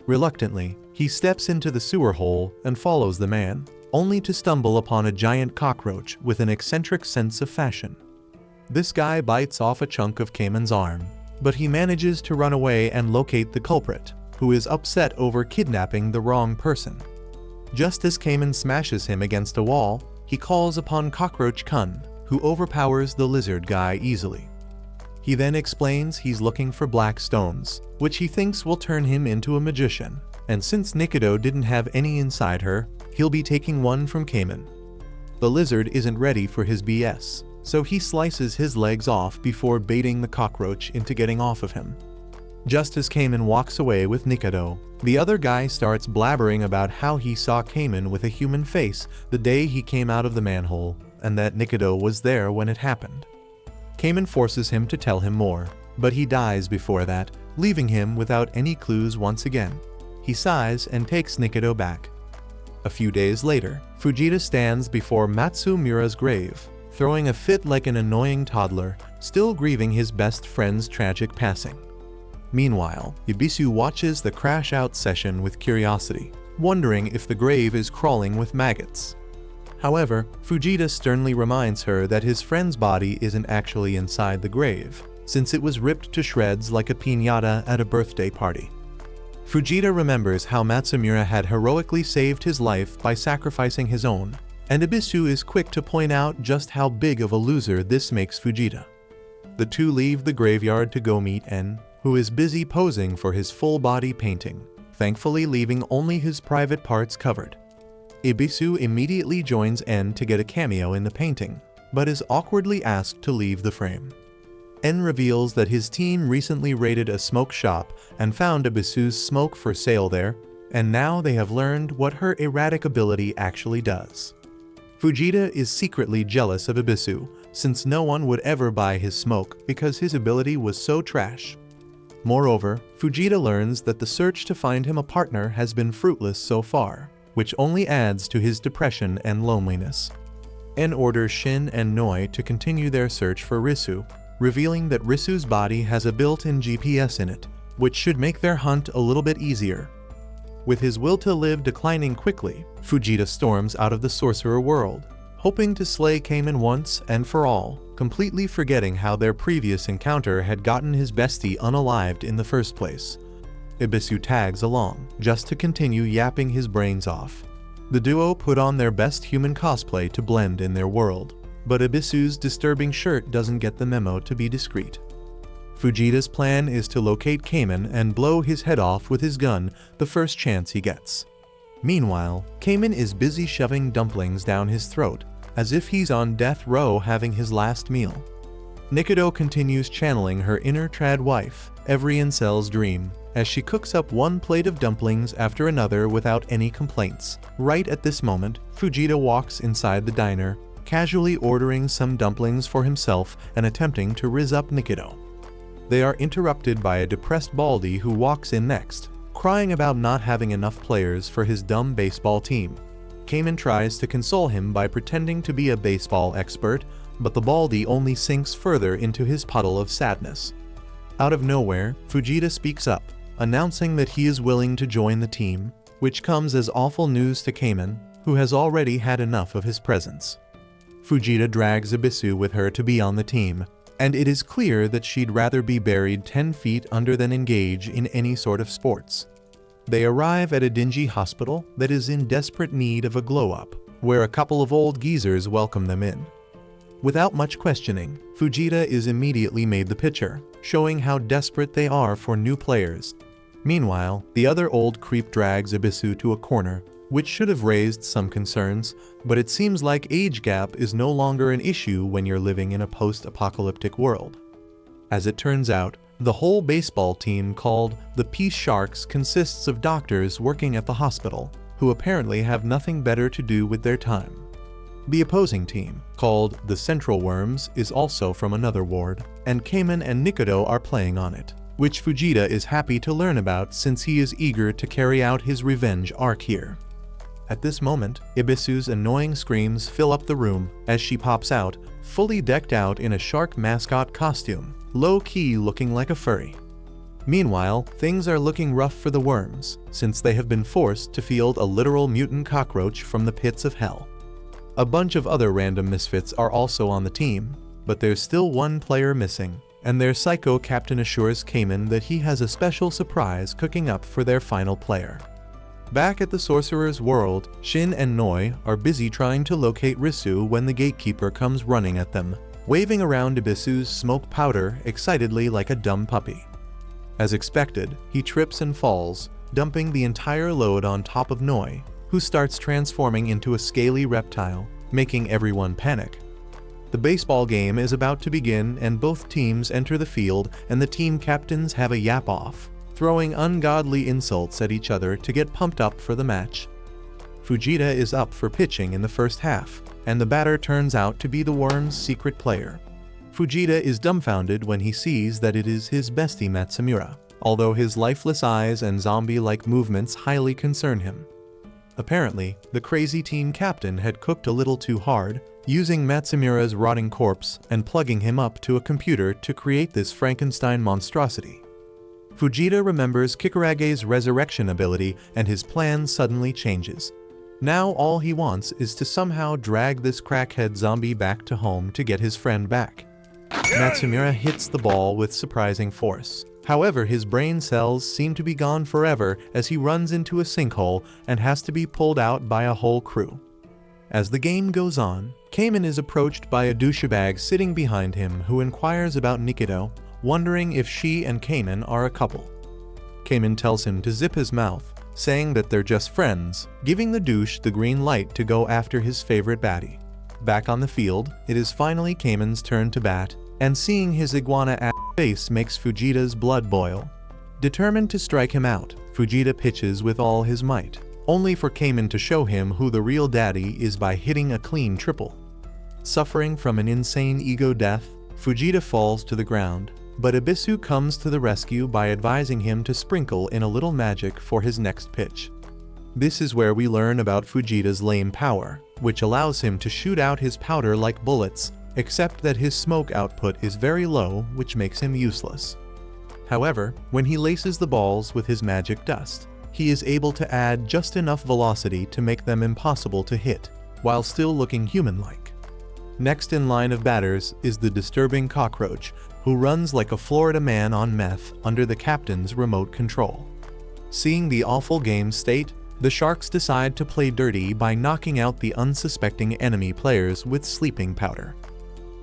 Reluctantly, he steps into the sewer hole and follows the man, only to stumble upon a giant cockroach with an eccentric sense of fashion. This guy bites off a chunk of Cayman's arm, but he manages to run away and locate the culprit, who is upset over kidnapping the wrong person. Just as Cayman smashes him against a wall, he calls upon Cockroach Kun, who overpowers the lizard guy easily. He then explains he's looking for black stones, which he thinks will turn him into a magician, and since Nikaido didn't have any inside her, he'll be taking one from Cayman. The lizard isn't ready for his BS, so he slices his legs off before baiting the cockroach into getting off of him. Just as Cayman walks away with Nikaido, the other guy starts blabbering about how he saw Cayman with a human face the day he came out of the manhole, and that Nikaido was there when it happened. Cayman forces him to tell him more, but he dies before that, leaving him without any clues once again. He sighs and takes Nikaido back. A few days later, Fujita stands before Matsumura's grave, throwing a fit like an annoying toddler, still grieving his best friend's tragic passing. Meanwhile, Ibisu watches the crash-out session with curiosity, wondering if the grave is crawling with maggots. However, Fujita sternly reminds her that his friend's body isn't actually inside the grave, since it was ripped to shreds like a piñata at a birthday party. Fujita remembers how Matsumura had heroically saved his life by sacrificing his own, and Ibisu is quick to point out just how big of a loser this makes Fujita. The two leave the graveyard to go meet En, who is busy posing for his full-body painting, thankfully leaving only his private parts covered. Ibisu immediately joins En to get a cameo in the painting, but is awkwardly asked to leave the frame. En reveals that his team recently raided a smoke shop and found Ibisu's smoke for sale there, and now they have learned what her erratic ability actually does. Fujita is secretly jealous of Ibisu, since no one would ever buy his smoke because his ability was so trash. Moreover, Fujita learns that the search to find him a partner has been fruitless so far, which only adds to his depression and loneliness. En orders Shin and Noi to continue their search for Risu, revealing that Risu's body has a built-in GPS in it, which should make their hunt a little bit easier. With his will to live declining quickly, Fujita storms out of the sorcerer world, hoping to slay Cayman once and for all, completely forgetting how their previous encounter had gotten his bestie unalived in the first place. Ibisu tags along, just to continue yapping his brains off. The duo put on their best human cosplay to blend in their world, but Ibisu's disturbing shirt doesn't get the memo to be discreet. Fujita's plan is to locate Cayman and blow his head off with his gun the first chance he gets. Meanwhile, Cayman is busy shoving dumplings down his throat, as if he's on death row having his last meal. Nikaido continues channeling her inner trad wife, every incel's dream, as she cooks up one plate of dumplings after another without any complaints. Right at this moment, Fujita walks inside the diner, casually ordering some dumplings for himself and attempting to rizz up Nikaido. They are interrupted by a depressed Baldy who walks in next, crying about not having enough players for his dumb baseball team. Cayman tries to console him by pretending to be a baseball expert, but the Baldy only sinks further into his puddle of sadness. Out of nowhere, Fujita speaks up, announcing that he is willing to join the team, which comes as awful news to Cayman, who has already had enough of his presence. Fujita drags Ebisu with her to be on the team, and it is clear that she'd rather be buried 10 feet under than engage in any sort of sports. They arrive at a dingy hospital that is in desperate need of a glow-up, where a couple of old geezers welcome them in. Without much questioning, Fujita is immediately made the pitcher, showing how desperate they are for new players. Meanwhile, the other old creep drags Ebisu to a corner, which should have raised some concerns, but it seems like age gap is no longer an issue when you're living in a post-apocalyptic world. As it turns out, the whole baseball team called the Peace Sharks consists of doctors working at the hospital, who apparently have nothing better to do with their time. The opposing team, called the Central Worms, is also from another ward, and Cayman and Nikaido are playing on it, which Fujita is happy to learn about since he is eager to carry out his revenge arc here. At this moment, Ebisu's annoying screams fill up the room as she pops out, fully decked out in a shark mascot costume, low-key looking like a furry. Meanwhile, things are looking rough for the worms, since they have been forced to field a literal mutant cockroach from the pits of hell. A bunch of other random misfits are also on the team, but there's still one player missing, and their psycho captain assures Cayman that he has a special surprise cooking up for their final player. Back at the Sorcerer's World, Shin and Noi are busy trying to locate Risu when the gatekeeper comes running at them, waving around Ebisu's smoke powder excitedly like a dumb puppy. As expected, he trips and falls, dumping the entire load on top of Noi, who starts transforming into a scaly reptile, making everyone panic. The baseball game is about to begin and both teams enter the field and the team captains have a yap-off, throwing ungodly insults at each other to get pumped up for the match. Fujita is up for pitching in the first half, and the batter turns out to be the Worm's secret player. Fujita is dumbfounded when he sees that it is his bestie Matsumura, although his lifeless eyes and zombie-like movements highly concern him. Apparently, the crazy team captain had cooked a little too hard, using Matsumura's rotting corpse and plugging him up to a computer to create this Frankenstein monstrosity. Fujita remembers Kikurage's resurrection ability and his plan suddenly changes. Now all he wants is to somehow drag this crackhead zombie back to home to get his friend back. Matsumura hits the ball with surprising force. However, his brain cells seem to be gone forever as he runs into a sinkhole and has to be pulled out by a whole crew. As the game goes on, Cayman is approached by a douchebag sitting behind him who inquires about Nikaido, wondering if she and Cayman are a couple. Cayman tells him to zip his mouth, saying that they're just friends, giving the douche the green light to go after his favorite baddie. Back on the field, it is finally Cayman's turn to bat, and seeing his iguana-ass face makes Fujita's blood boil. Determined to strike him out, Fujita pitches with all his might, only for Cayman to show him who the real daddy is by hitting a clean triple. Suffering from an insane ego death, Fujita falls to the ground, but Ebisu comes to the rescue by advising him to sprinkle in a little magic for his next pitch. This is where we learn about Fujita's lame power, which allows him to shoot out his powder like bullets, except that his smoke output is very low, which makes him useless. However, when he laces the balls with his magic dust, he is able to add just enough velocity to make them impossible to hit, while still looking human-like. Next in line of batters is the disturbing cockroach, who runs like a Florida man on meth under the captain's remote control. Seeing the awful game state, the Sharks decide to play dirty by knocking out the unsuspecting enemy players with sleeping powder.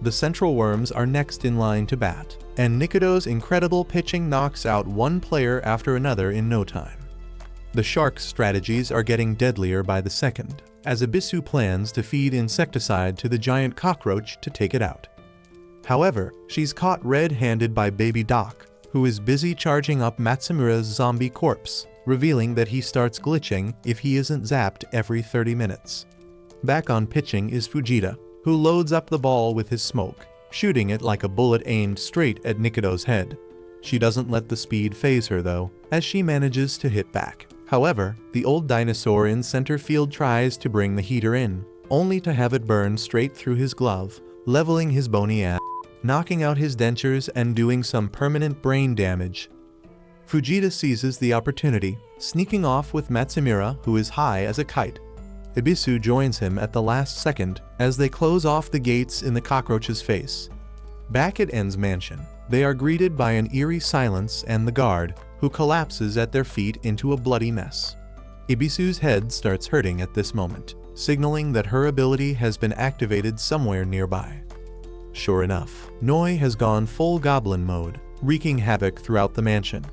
The Central Worms are next in line to bat, and Nikaido's incredible pitching knocks out one player after another in no time. The Sharks' strategies are getting deadlier by the second, as Ebisu plans to feed insecticide to the giant cockroach to take it out. However, she's caught red-handed by Baby Doc, who is busy charging up Matsumura's zombie corpse, revealing that he starts glitching if he isn't zapped every 30 minutes. Back on pitching is Fujita, who loads up the ball with his smoke, shooting it like a bullet aimed straight at Nikaido's head. She doesn't let the speed faze her though, as she manages to hit back. However, the old dinosaur in center field tries to bring the heater in, only to have it burn straight through his glove, leveling his bony ass, knocking out his dentures and doing some permanent brain damage. Fujita seizes the opportunity, sneaking off with Matsumura, who is high as a kite. Ibisu joins him at the last second as they close off the gates in the cockroach's face. Back at En's mansion, they are greeted by an eerie silence and the guard, who collapses at their feet into a bloody mess. Ibisu's head starts hurting at this moment, signaling that her ability has been activated somewhere nearby. Sure enough, Noi has gone full goblin mode, wreaking havoc throughout the mansion.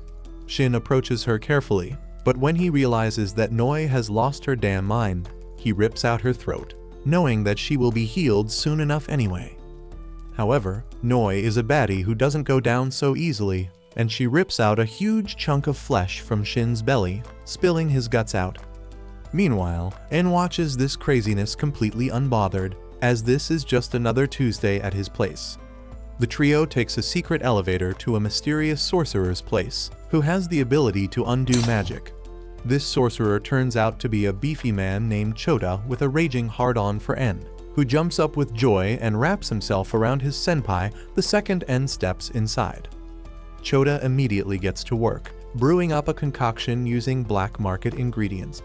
Shin approaches her carefully, but when he realizes that Noi has lost her damn mind, he rips out her throat, knowing that she will be healed soon enough anyway. However, Noi is a baddie who doesn't go down so easily, and she rips out a huge chunk of flesh from Shin's belly, spilling his guts out. Meanwhile, En watches this craziness completely unbothered, as this is just another Tuesday at his place. The trio takes a secret elevator to a mysterious sorcerer's place, who has the ability to undo magic. This sorcerer turns out to be a beefy man named Chota with a raging hard-on for En, who jumps up with joy and wraps himself around his senpai the second En steps inside. Chota immediately gets to work, brewing up a concoction using black market ingredients.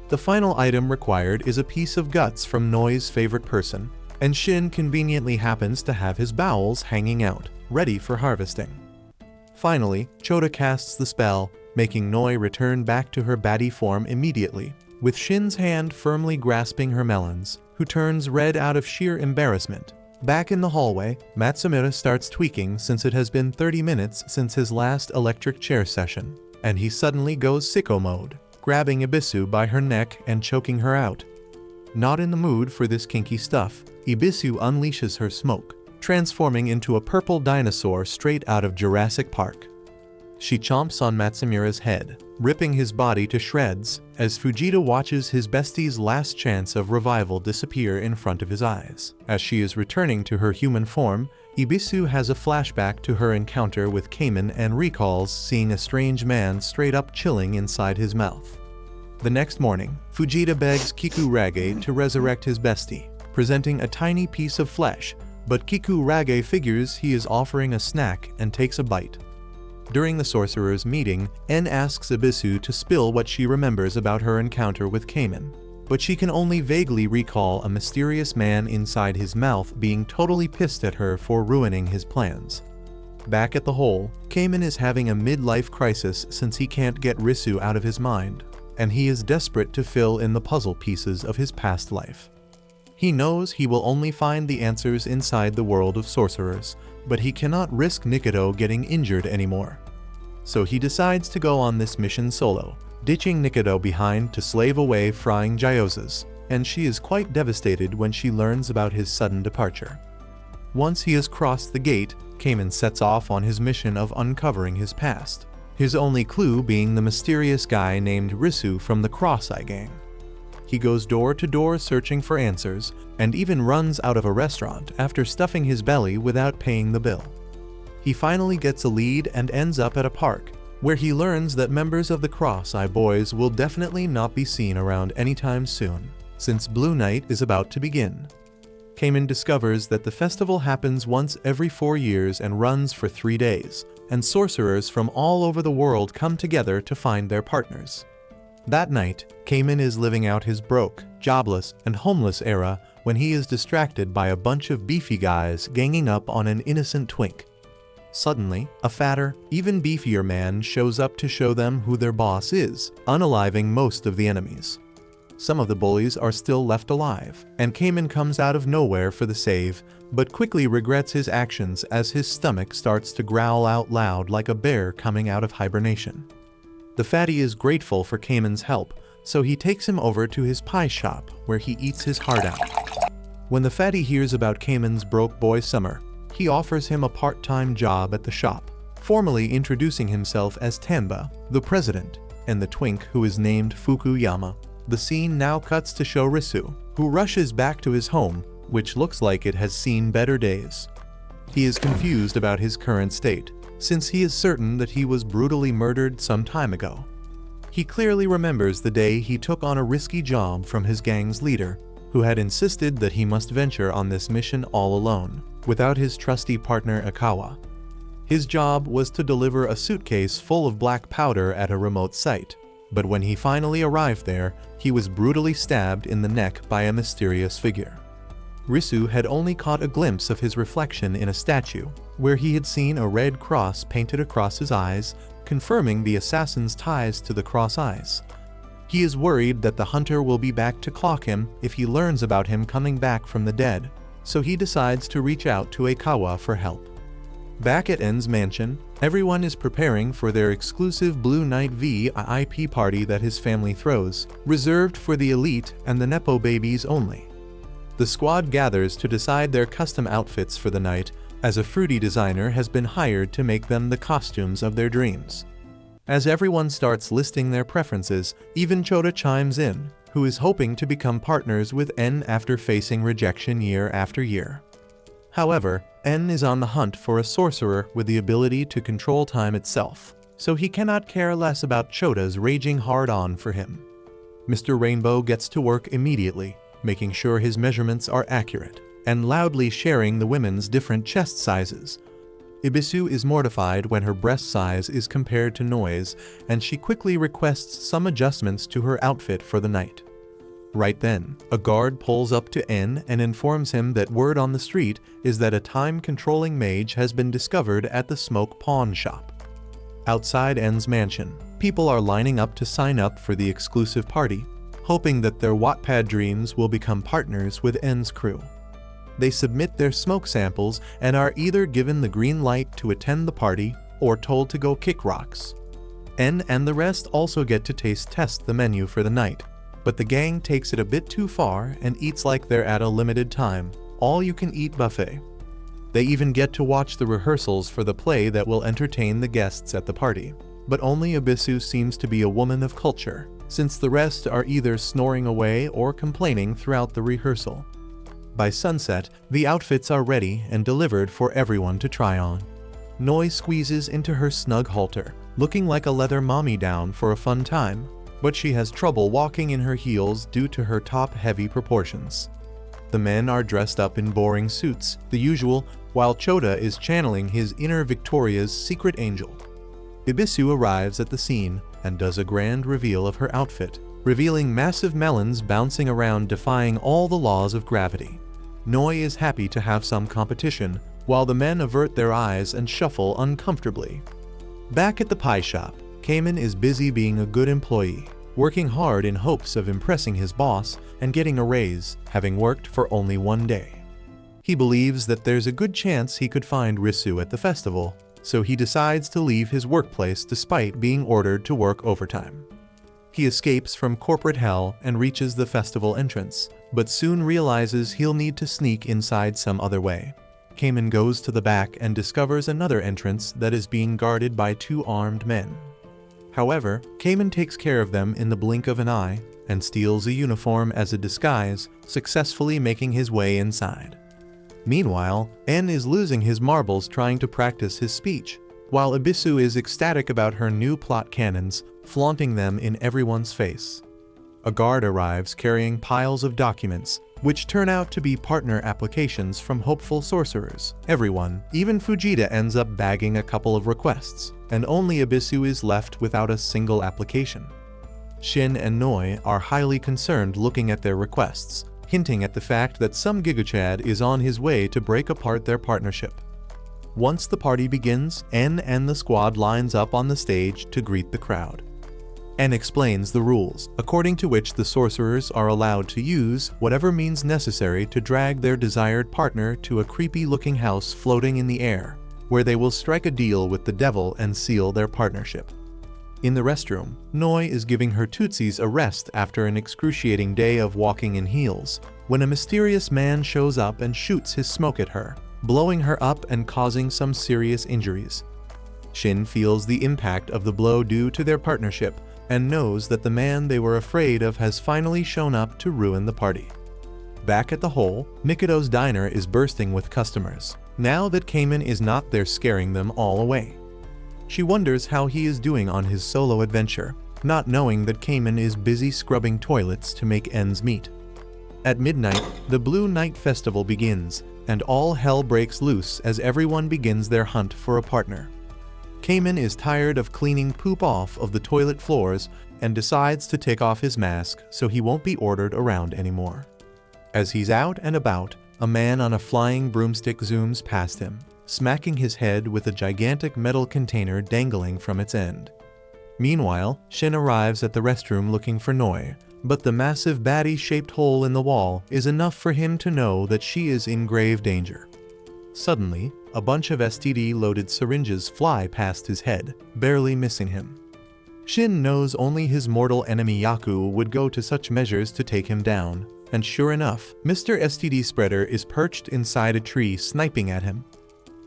The final item required is a piece of guts from Noi's favorite person, and Shin conveniently happens to have his bowels hanging out, ready for harvesting. Finally, Chota casts the spell, making Noi return back to her baddie form immediately, with Shin's hand firmly grasping her melons, who turns red out of sheer embarrassment. Back in the hallway, Matsumura starts tweaking since it has been 30 minutes since his last electric chair session, and he suddenly goes sicko mode, grabbing Ibisu by her neck and choking her out. Not in the mood for this kinky stuff, Ibisu unleashes her smoke, transforming into a purple dinosaur straight out of Jurassic Park. She chomps on Matsumura's head, ripping his body to shreds, as Fujita watches his bestie's last chance of revival disappear in front of his eyes. As she is returning to her human form, Ibisu has a flashback to her encounter with Cayman and recalls seeing a strange man straight up chilling inside his mouth. The next morning, Fujita begs Kikurage to resurrect his bestie, presenting a tiny piece of flesh, but Kikurage figures he is offering a snack and takes a bite. During the sorcerer's meeting, En asks Ibisu to spill what she remembers about her encounter with Cayman, but she can only vaguely recall a mysterious man inside his mouth being totally pissed at her for ruining his plans. Back at the hole, Cayman is having a midlife crisis since he can't get Risu out of his mind, and he is desperate to fill in the puzzle pieces of his past life. He knows he will only find the answers inside the world of sorcerers, but he cannot risk Nikaido getting injured anymore. So he decides to go on this mission solo, ditching Nikaido behind to slave away frying gyozas, and she is quite devastated when she learns about his sudden departure. Once he has crossed the gate, Cayman sets off on his mission of uncovering his past, his only clue being the mysterious guy named Risu from the Cross-Eye Gang. He goes door to door searching for answers, and even runs out of a restaurant after stuffing his belly without paying the bill. He finally gets a lead and ends up at a park, where he learns that members of the Cross-Eye Boys will definitely not be seen around anytime soon, since Blue Night is about to begin. Cayman discovers that the festival happens once every 4 years and runs for 3 days, and sorcerers from all over the world come together to find their partners. That night, Cayman is living out his broke, jobless, and homeless era when he is distracted by a bunch of beefy guys ganging up on an innocent twink. Suddenly, a fatter, even beefier man shows up to show them who their boss is, unaliving most of the enemies. Some of the bullies are still left alive, and Cayman comes out of nowhere for the save, but quickly regrets his actions as his stomach starts to growl out loud like a bear coming out of hibernation. The fatty is grateful for Cayman's help, so he takes him over to his pie shop where he eats his heart out. When the fatty hears about Cayman's broke boy summer, he offers him a part-time job at the shop, formally introducing himself as Tanba, the president, and the twink who is named Fukuyama. The scene now cuts to show Risu, who rushes back to his home, which looks like it has seen better days. He is confused about his current state, since he is certain that he was brutally murdered some time ago. He clearly remembers the day he took on a risky job from his gang's leader, who had insisted that he must venture on this mission all alone, without his trusty partner Akawa. His job was to deliver a suitcase full of black powder at a remote site, but when he finally arrived there, he was brutally stabbed in the neck by a mysterious figure. Risu had only caught a glimpse of his reflection in a statue, where he had seen a red cross painted across his eyes, confirming the assassin's ties to the cross eyes. He is worried that the hunter will be back to clock him if he learns about him coming back from the dead, so he decides to reach out to Eikawa for help. Back at En's mansion, everyone is preparing for their exclusive Blue Night VIP party that his family throws, reserved for the elite and the Nepo babies only. The squad gathers to decide their custom outfits for the night, as a fruity designer has been hired to make them the costumes of their dreams. As everyone starts listing their preferences, even Chota chimes in, who is hoping to become partners with En after facing rejection year after year. However, En is on the hunt for a sorcerer with the ability to control time itself, so he cannot care less about Chota's raging hard-on for him. Mr. Rainbow gets to work immediately, making sure his measurements are accurate, and loudly sharing the women's different chest sizes. Ibisu is mortified when her breast size is compared to Noi's, and she quickly requests some adjustments to her outfit for the night. Right then, a guard pulls up to En and informs him that word on the street is that a time-controlling mage has been discovered at the Smoke Pawn Shop. Outside En's mansion, people are lining up to sign up for the exclusive party, hoping that their Wattpad dreams will become partners with En's crew. They submit their smoke samples and are either given the green light to attend the party or told to go kick rocks. En and the rest also get to test the menu for the night, but the gang takes it a bit too far and eats like they're at a limited time, all-you-can-eat buffet. They even get to watch the rehearsals for the play that will entertain the guests at the party, but only Ibisu seems to be a woman of culture, since the rest are either snoring away or complaining throughout the rehearsal. By sunset, the outfits are ready and delivered for everyone to try on. Noi squeezes into her snug halter, looking like a leather mommy down for a fun time, but she has trouble walking in her heels due to her top-heavy proportions. The men are dressed up in boring suits, the usual, while Chota is channeling his inner Victoria's secret angel. Ibisu arrives at the scene and does a grand reveal of her outfit, revealing massive melons bouncing around defying all the laws of gravity. Noi is happy to have some competition, while the men avert their eyes and shuffle uncomfortably. Back at the pie shop, Cayman is busy being a good employee, working hard in hopes of impressing his boss and getting a raise, having worked for only one day. He believes that there's a good chance he could find Risu at the festival, so he decides to leave his workplace despite being ordered to work overtime. He escapes from corporate hell and reaches the festival entrance, but soon realizes he'll need to sneak inside some other way. Cayman goes to the back and discovers another entrance that is being guarded by two armed men. However, Cayman takes care of them in the blink of an eye and steals a uniform as a disguise, successfully making his way inside. Meanwhile, En is losing his marbles trying to practice his speech, while Ibisu is ecstatic about her new plot cannons, flaunting them in everyone's face. A guard arrives carrying piles of documents, which turn out to be partner applications from hopeful sorcerers. Everyone, even Fujita, ends up bagging a couple of requests, and only Ibisu is left without a single application. Shin and Noi are highly concerned looking at their requests, hinting at the fact that some gigachad is on his way to break apart their partnership. Once the party begins, En and the squad lines up on the stage to greet the crowd. En explains the rules, according to which the sorcerers are allowed to use whatever means necessary to drag their desired partner to a creepy-looking house floating in the air, where they will strike a deal with the devil and seal their partnership. In the restroom, Noi is giving her tootsies a rest after an excruciating day of walking in heels, when a mysterious man shows up and shoots his smoke at her, blowing her up and causing some serious injuries. Shin feels the impact of the blow due to their partnership and knows that the man they were afraid of has finally shown up to ruin the party. Back at the hole, Nikaido's diner is bursting with customers, now that Cayman is not there scaring them all away. She wonders how he is doing on his solo adventure, not knowing that Cayman is busy scrubbing toilets to make ends meet. At midnight, the Blue Night Festival begins, and all hell breaks loose as everyone begins their hunt for a partner. Cayman is tired of cleaning poop off of the toilet floors and decides to take off his mask so he won't be ordered around anymore. As he's out and about, a man on a flying broomstick zooms past him, smacking his head with a gigantic metal container dangling from its end. Meanwhile, Shin arrives at the restroom looking for Noi, but the massive baddie-shaped hole in the wall is enough for him to know that she is in grave danger. Suddenly, a bunch of STD-loaded syringes fly past his head, barely missing him. Shin knows only his mortal enemy Yaku would go to such measures to take him down, and sure enough, Mr. STD Spreader is perched inside a tree sniping at him.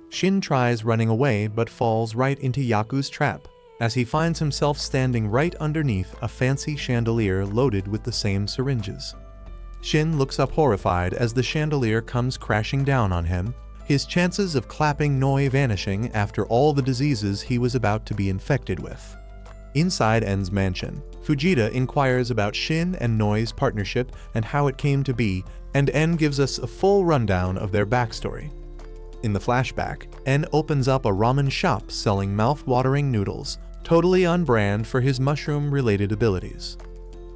Shin tries running away but falls right into Yaku's trap, as he finds himself standing right underneath a fancy chandelier loaded with the same syringes. Shin looks up horrified as the chandelier comes crashing down on him, his chances of clapping Noi vanishing after all the diseases he was about to be infected with. Inside En's mansion, Fujita inquires about Shin and Noi's partnership and how it came to be, and En gives us a full rundown of their backstory. In the flashback, En opens up a ramen shop selling mouth-watering noodles, totally on brand for his mushroom-related abilities.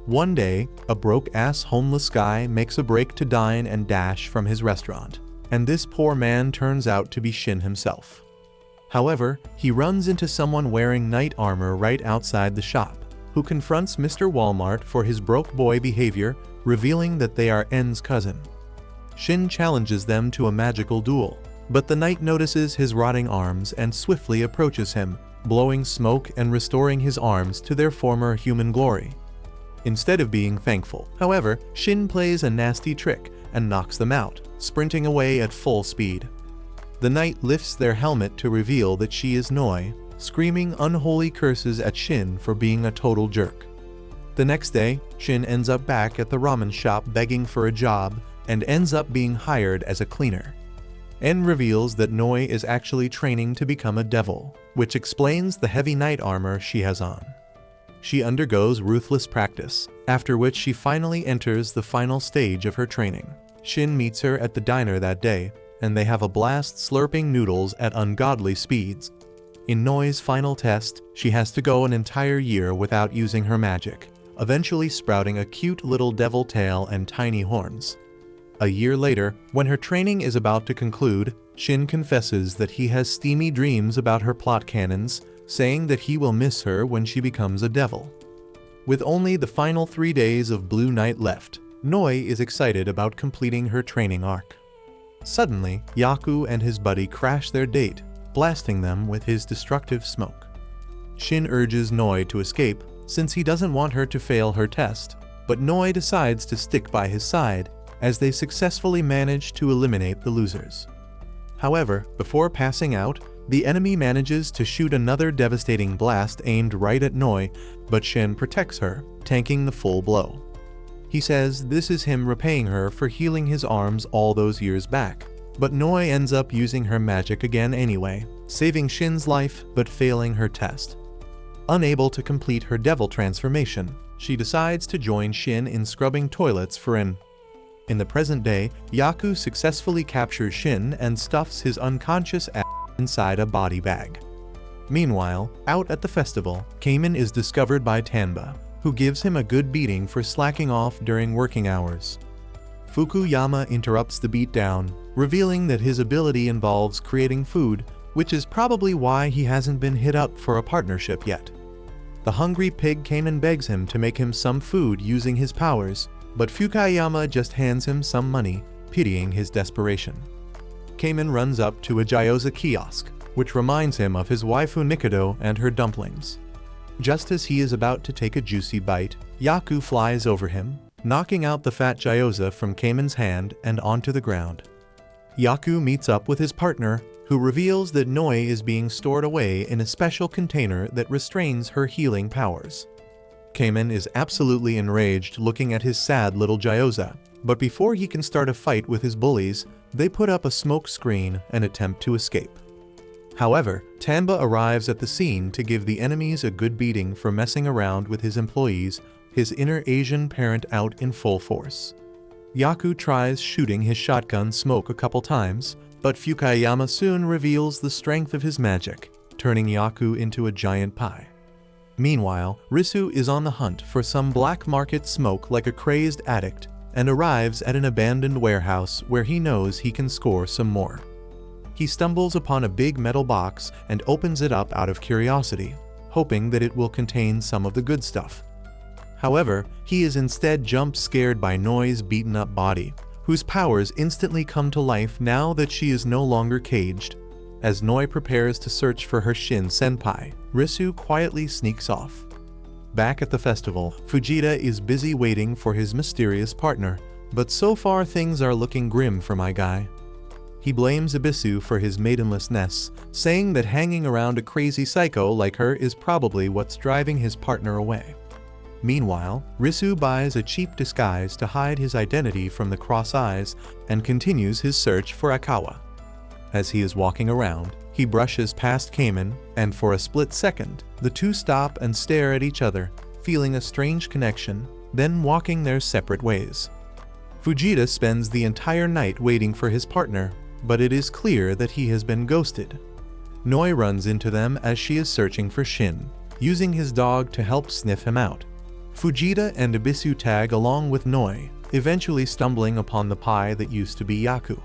One day, a broke-ass homeless guy makes a break to dine and dash from his restaurant, and this poor man turns out to be Shin himself. However, he runs into someone wearing knight armor right outside the shop, who confronts Mr. Walmart for his broke boy behavior, revealing that they are En's cousin. Shin challenges them to a magical duel, but the knight notices his rotting arms and swiftly approaches him, blowing smoke and restoring his arms to their former human glory. Instead of being thankful, however, Shin plays a nasty trick and knocks them out, sprinting away at full speed. The knight lifts their helmet to reveal that she is Noi, screaming unholy curses at Shin for being a total jerk. The next day, Shin ends up back at the ramen shop begging for a job and ends up being hired as a cleaner. En reveals that Noi is actually training to become a devil, which explains the heavy knight armor she has on. She undergoes ruthless practice, after which she finally enters the final stage of her training. Shin meets her at the diner that day, and they have a blast slurping noodles at ungodly speeds. In Noi's final test, she has to go an entire year without using her magic, eventually sprouting a cute little devil tail and tiny horns. A year later, when her training is about to conclude, Shin confesses that he has steamy dreams about her plot cannons, saying that he will miss her when she becomes a devil. With only the final 3 days of Blue Night left, Noi is excited about completing her training arc. Suddenly, Yaku and his buddy crash their date, blasting them with his destructive smoke. Shin urges Noi to escape, since he doesn't want her to fail her test, but Noi decides to stick by his side, as they successfully manage to eliminate the losers. However, before passing out, the enemy manages to shoot another devastating blast aimed right at Noi, but Shin protects her, tanking the full blow. He says this is him repaying her for healing his arms all those years back, but Noi ends up using her magic again anyway, saving Shin's life but failing her test. Unable to complete her devil transformation, she decides to join Shin in scrubbing toilets for an. In the present day, Yaku successfully captures Shin and stuffs his unconscious ass inside a body bag. Meanwhile, out at the festival, Cayman is discovered by Tanba, who gives him a good beating for slacking off during working hours. Fukuyama interrupts the beatdown, revealing that his ability involves creating food, which is probably why he hasn't been hit up for a partnership yet. The hungry pig Cayman begs him to make him some food using his powers, but Fukuyama just hands him some money, pitying his desperation. Cayman runs up to a gyoza kiosk, which reminds him of his waifu Nikaido and her dumplings. Just as he is about to take a juicy bite, Yaku flies over him, knocking out the fat gyoza from Cayman's hand and onto the ground. Yaku meets up with his partner, who reveals that Noi is being stored away in a special container that restrains her healing powers. Cayman is absolutely enraged looking at his sad little gyoza, but before he can start a fight with his bullies, they put up a smoke screen and attempt to escape. However, Tanba arrives at the scene to give the enemies a good beating for messing around with his employees, his inner Asian parent out in full force. Yaku tries shooting his shotgun smoke a couple times, but Fukayama soon reveals the strength of his magic, turning Yaku into a giant pie. Meanwhile, Risu is on the hunt for some black market smoke like a crazed addict and arrives at an abandoned warehouse where he knows he can score some more. He stumbles upon a big metal box and opens it up out of curiosity, hoping that it will contain some of the good stuff. However, he is instead jump-scared by Noi's beaten-up body, whose powers instantly come to life now that she is no longer caged. As Noi prepares to search for her Shin senpai, Risu quietly sneaks off. Back at the festival, Fujita is busy waiting for his mysterious partner, but so far things are looking grim for my guy. He blames Ibisu for his maidenlessness, saying that hanging around a crazy psycho like her is probably what's driving his partner away. Meanwhile, Risu buys a cheap disguise to hide his identity from the cross eyes and continues his search for Akawa. As he is walking around, he brushes past Cayman, and for a split second, the two stop and stare at each other, feeling a strange connection, then walking their separate ways. Fujita spends the entire night waiting for his partner, but it is clear that he has been ghosted. Noi runs into them as she is searching for Shin, using his dog to help sniff him out. Fujita and Ibisu tag along with Noi, eventually stumbling upon the pie that used to be Yaku.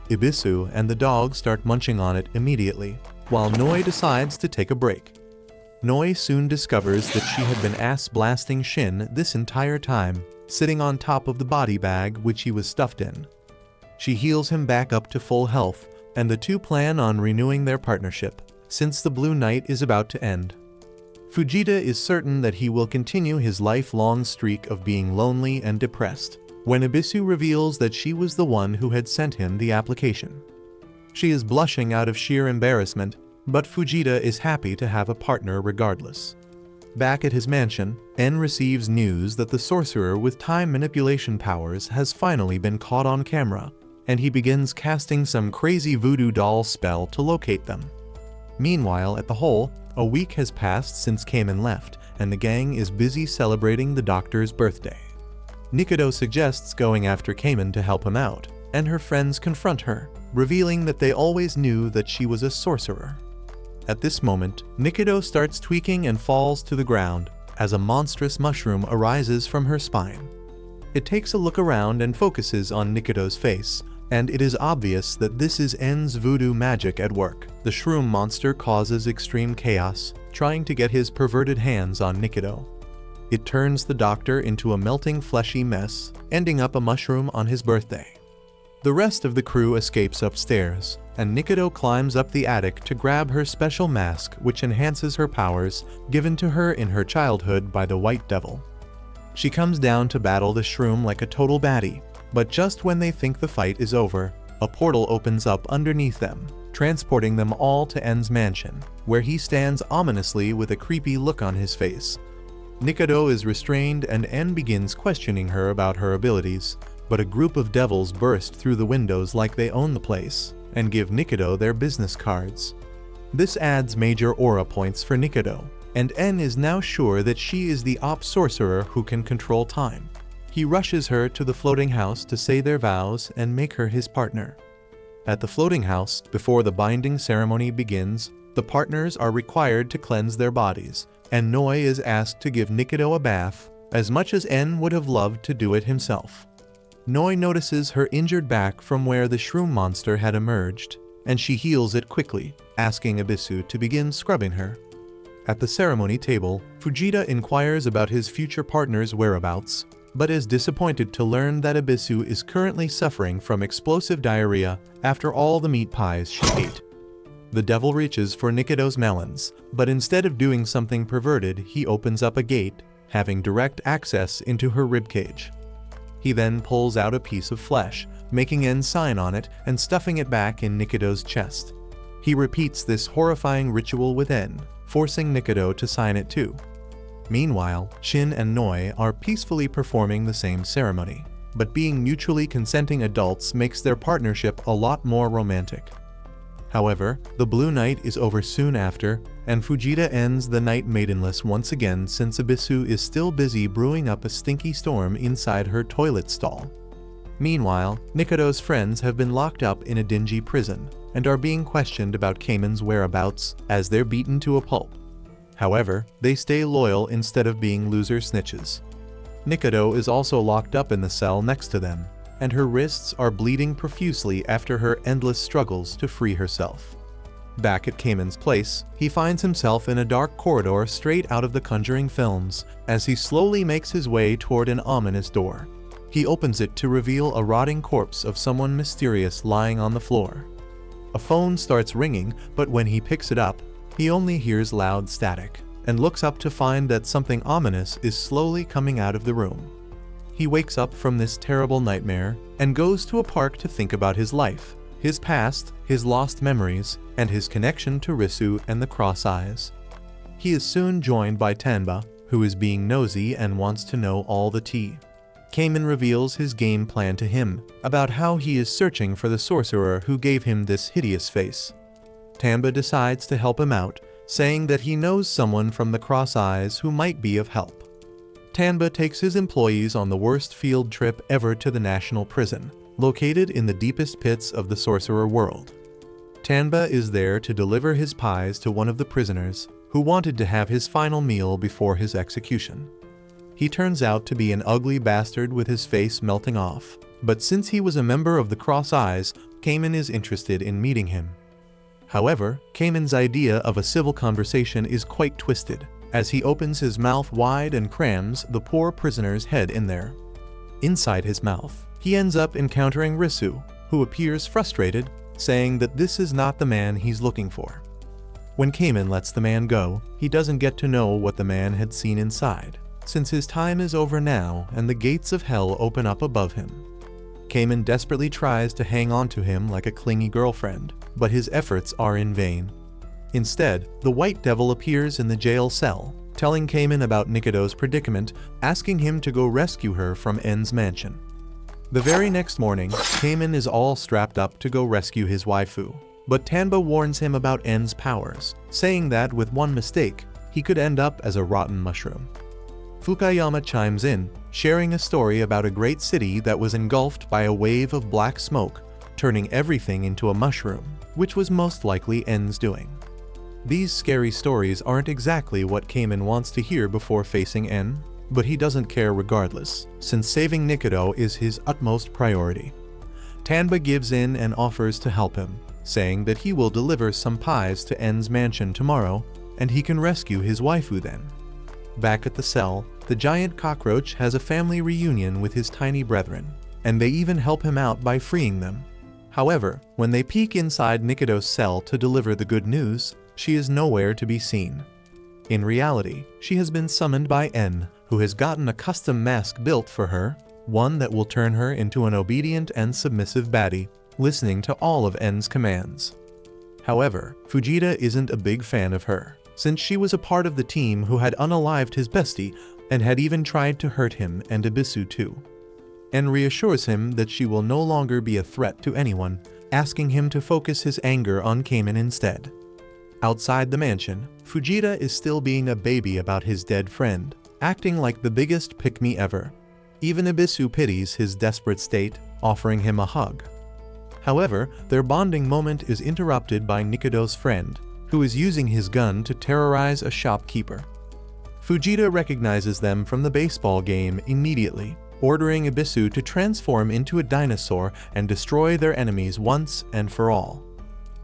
Ibisu and the dog start munching on it immediately, while Noi decides to take a break. Noi soon discovers that she had been ass-blasting Shin this entire time, sitting on top of the body bag which he was stuffed in. She heals him back up to full health, and the two plan on renewing their partnership, since the Blue Night is about to end. Fujita is certain that he will continue his lifelong streak of being lonely and depressed, when Ibisu reveals that she was the one who had sent him the application. She is blushing out of sheer embarrassment, but Fujita is happy to have a partner regardless. Back at his mansion, En receives news that the sorcerer with time manipulation powers has finally been caught on camera, and he begins casting some crazy voodoo doll spell to locate them. Meanwhile, at the Hole, a week has passed since Cayman left, and the gang is busy celebrating the doctor's birthday. Nikaido suggests going after Cayman to help him out, and her friends confront her, revealing that they always knew that she was a sorcerer. At this moment, Nikaido starts tweaking and falls to the ground, as a monstrous mushroom arises from her spine. It takes a look around and focuses on Nikaido's face, and it is obvious that this is En's voodoo magic at work. The shroom monster causes extreme chaos, trying to get his perverted hands on Nikaido. It turns the doctor into a melting fleshy mess, ending up a mushroom on his birthday. The rest of the crew escapes upstairs, and Nikaido climbs up the attic to grab her special mask which enhances her powers given to her in her childhood by the White Devil. She comes down to battle the shroom like a total baddie, but just when they think the fight is over, a portal opens up underneath them, transporting them all to En's mansion, where he stands ominously with a creepy look on his face. Nikaido is restrained and En begins questioning her about her abilities, but a group of devils burst through the windows like they own the place, and give Nikaido their business cards. This adds major aura points for Nikaido, and En is now sure that she is the sorcerer who can control time. He rushes her to the floating house to say their vows and make her his partner. At the floating house, before the binding ceremony begins, the partners are required to cleanse their bodies, and Noi is asked to give Nikaido a bath, as much as En would have loved to do it himself. Noi notices her injured back from where the shroom monster had emerged, and she heals it quickly, asking Ibisu to begin scrubbing her. At the ceremony table, Fujita inquires about his future partner's whereabouts, but is disappointed to learn that Ibisu is currently suffering from explosive diarrhea after all the meat pies she ate. The devil reaches for Nikaido's melons, but instead of doing something perverted, he opens up a gate, having direct access into her ribcage. He then pulls out a piece of flesh, making En sign on it and stuffing it back in Nikaido's chest. He repeats this horrifying ritual with En, forcing Nikaido to sign it too. Meanwhile, Shin and Noi are peacefully performing the same ceremony, but being mutually consenting adults makes their partnership a lot more romantic. However, the Blue Night is over soon after, and Fujita ends the night maidenless once again since Ibisu is still busy brewing up a stinky storm inside her toilet stall. Meanwhile, Nikaido's friends have been locked up in a dingy prison and are being questioned about Cayman's whereabouts as they're beaten to a pulp. However, they stay loyal instead of being loser snitches. Nikaido is also locked up in the cell next to them, and her wrists are bleeding profusely after her endless struggles to free herself. Back at Cayman's place, he finds himself in a dark corridor straight out of the Conjuring films as he slowly makes his way toward an ominous door. He opens it to reveal a rotting corpse of someone mysterious lying on the floor. A phone starts ringing, but when he picks it up, he only hears loud static and looks up to find that something ominous is slowly coming out of the room. He wakes up from this terrible nightmare and goes to a park to think about his life, his past, his lost memories, and his connection to Risu and the Cross Eyes. He is soon joined by Tanba, who is being nosy and wants to know all the tea. Cayman reveals his game plan to him about how he is searching for the sorcerer who gave him this hideous face. Tanba decides to help him out, saying that he knows someone from the Cross Eyes who might be of help. Tanba takes his employees on the worst field trip ever to the national prison, located in the deepest pits of the sorcerer world. Tanba is there to deliver his pies to one of the prisoners who wanted to have his final meal before his execution. He turns out to be an ugly bastard with his face melting off, but since he was a member of the Cross Eyes, Cayman is interested in meeting him. However, Cayman's idea of a civil conversation is quite twisted, as he opens his mouth wide and crams the poor prisoner's head in there. Inside his mouth, he ends up encountering Risu, who appears frustrated, saying that this is not the man he's looking for. When Cayman lets the man go, he doesn't get to know what the man had seen inside, since his time is over now and the gates of hell open up above him. Cayman desperately tries to hang on to him like a clingy girlfriend, but his efforts are in vain. Instead, the White Devil appears in the jail cell, telling Cayman about Nikaido's predicament, asking him to go rescue her from En's mansion. The very next morning, Cayman is all strapped up to go rescue his waifu, but Tanba warns him about En's powers, saying that with one mistake, he could end up as a rotten mushroom. Fukayama chimes in, sharing a story about a great city that was engulfed by a wave of black smoke, turning everything into a mushroom, which was most likely En's doing. These scary stories aren't exactly what Cayman wants to hear before facing En, but he doesn't care regardless, since saving Nikaido is his utmost priority. Tanba gives in and offers to help him, saying that he will deliver some pies to En's mansion tomorrow, and he can rescue his waifu then. Back at the cell, the giant cockroach has a family reunion with his tiny brethren, and they even help him out by freeing them. However, when they peek inside Nikaido's cell to deliver the good news, she is nowhere to be seen. In reality, she has been summoned by En, who has gotten a custom mask built for her, one that will turn her into an obedient and submissive baddie, listening to all of En's commands. However, Fujita isn't a big fan of her, since she was a part of the team who had unalived his bestie and had even tried to hurt him and Ebisu too. En reassures him that she will no longer be a threat to anyone, asking him to focus his anger on Cayman instead. Outside the mansion, Fujita is still being a baby about his dead friend, acting like the biggest pick-me ever. Even Ebisu pities his desperate state, offering him a hug. However, their bonding moment is interrupted by Nikaido's friend, who is using his gun to terrorize a shopkeeper. Fujita recognizes them from the baseball game immediately, ordering Ebisu to transform into a dinosaur and destroy their enemies once and for all.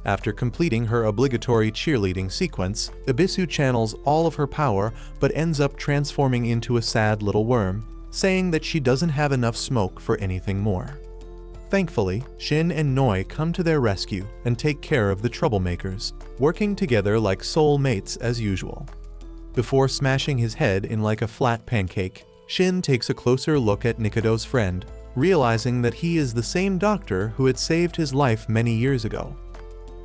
After completing her obligatory cheerleading sequence, Ebisu channels all of her power but ends up transforming into a sad little worm, saying that she doesn't have enough smoke for anything more. Thankfully, Shin and Noi come to their rescue and take care of the troublemakers, working together like soul mates as usual. Before smashing his head in like a flat pancake, Shin takes a closer look at Nikaido's friend, realizing that he is the same doctor who had saved his life many years ago.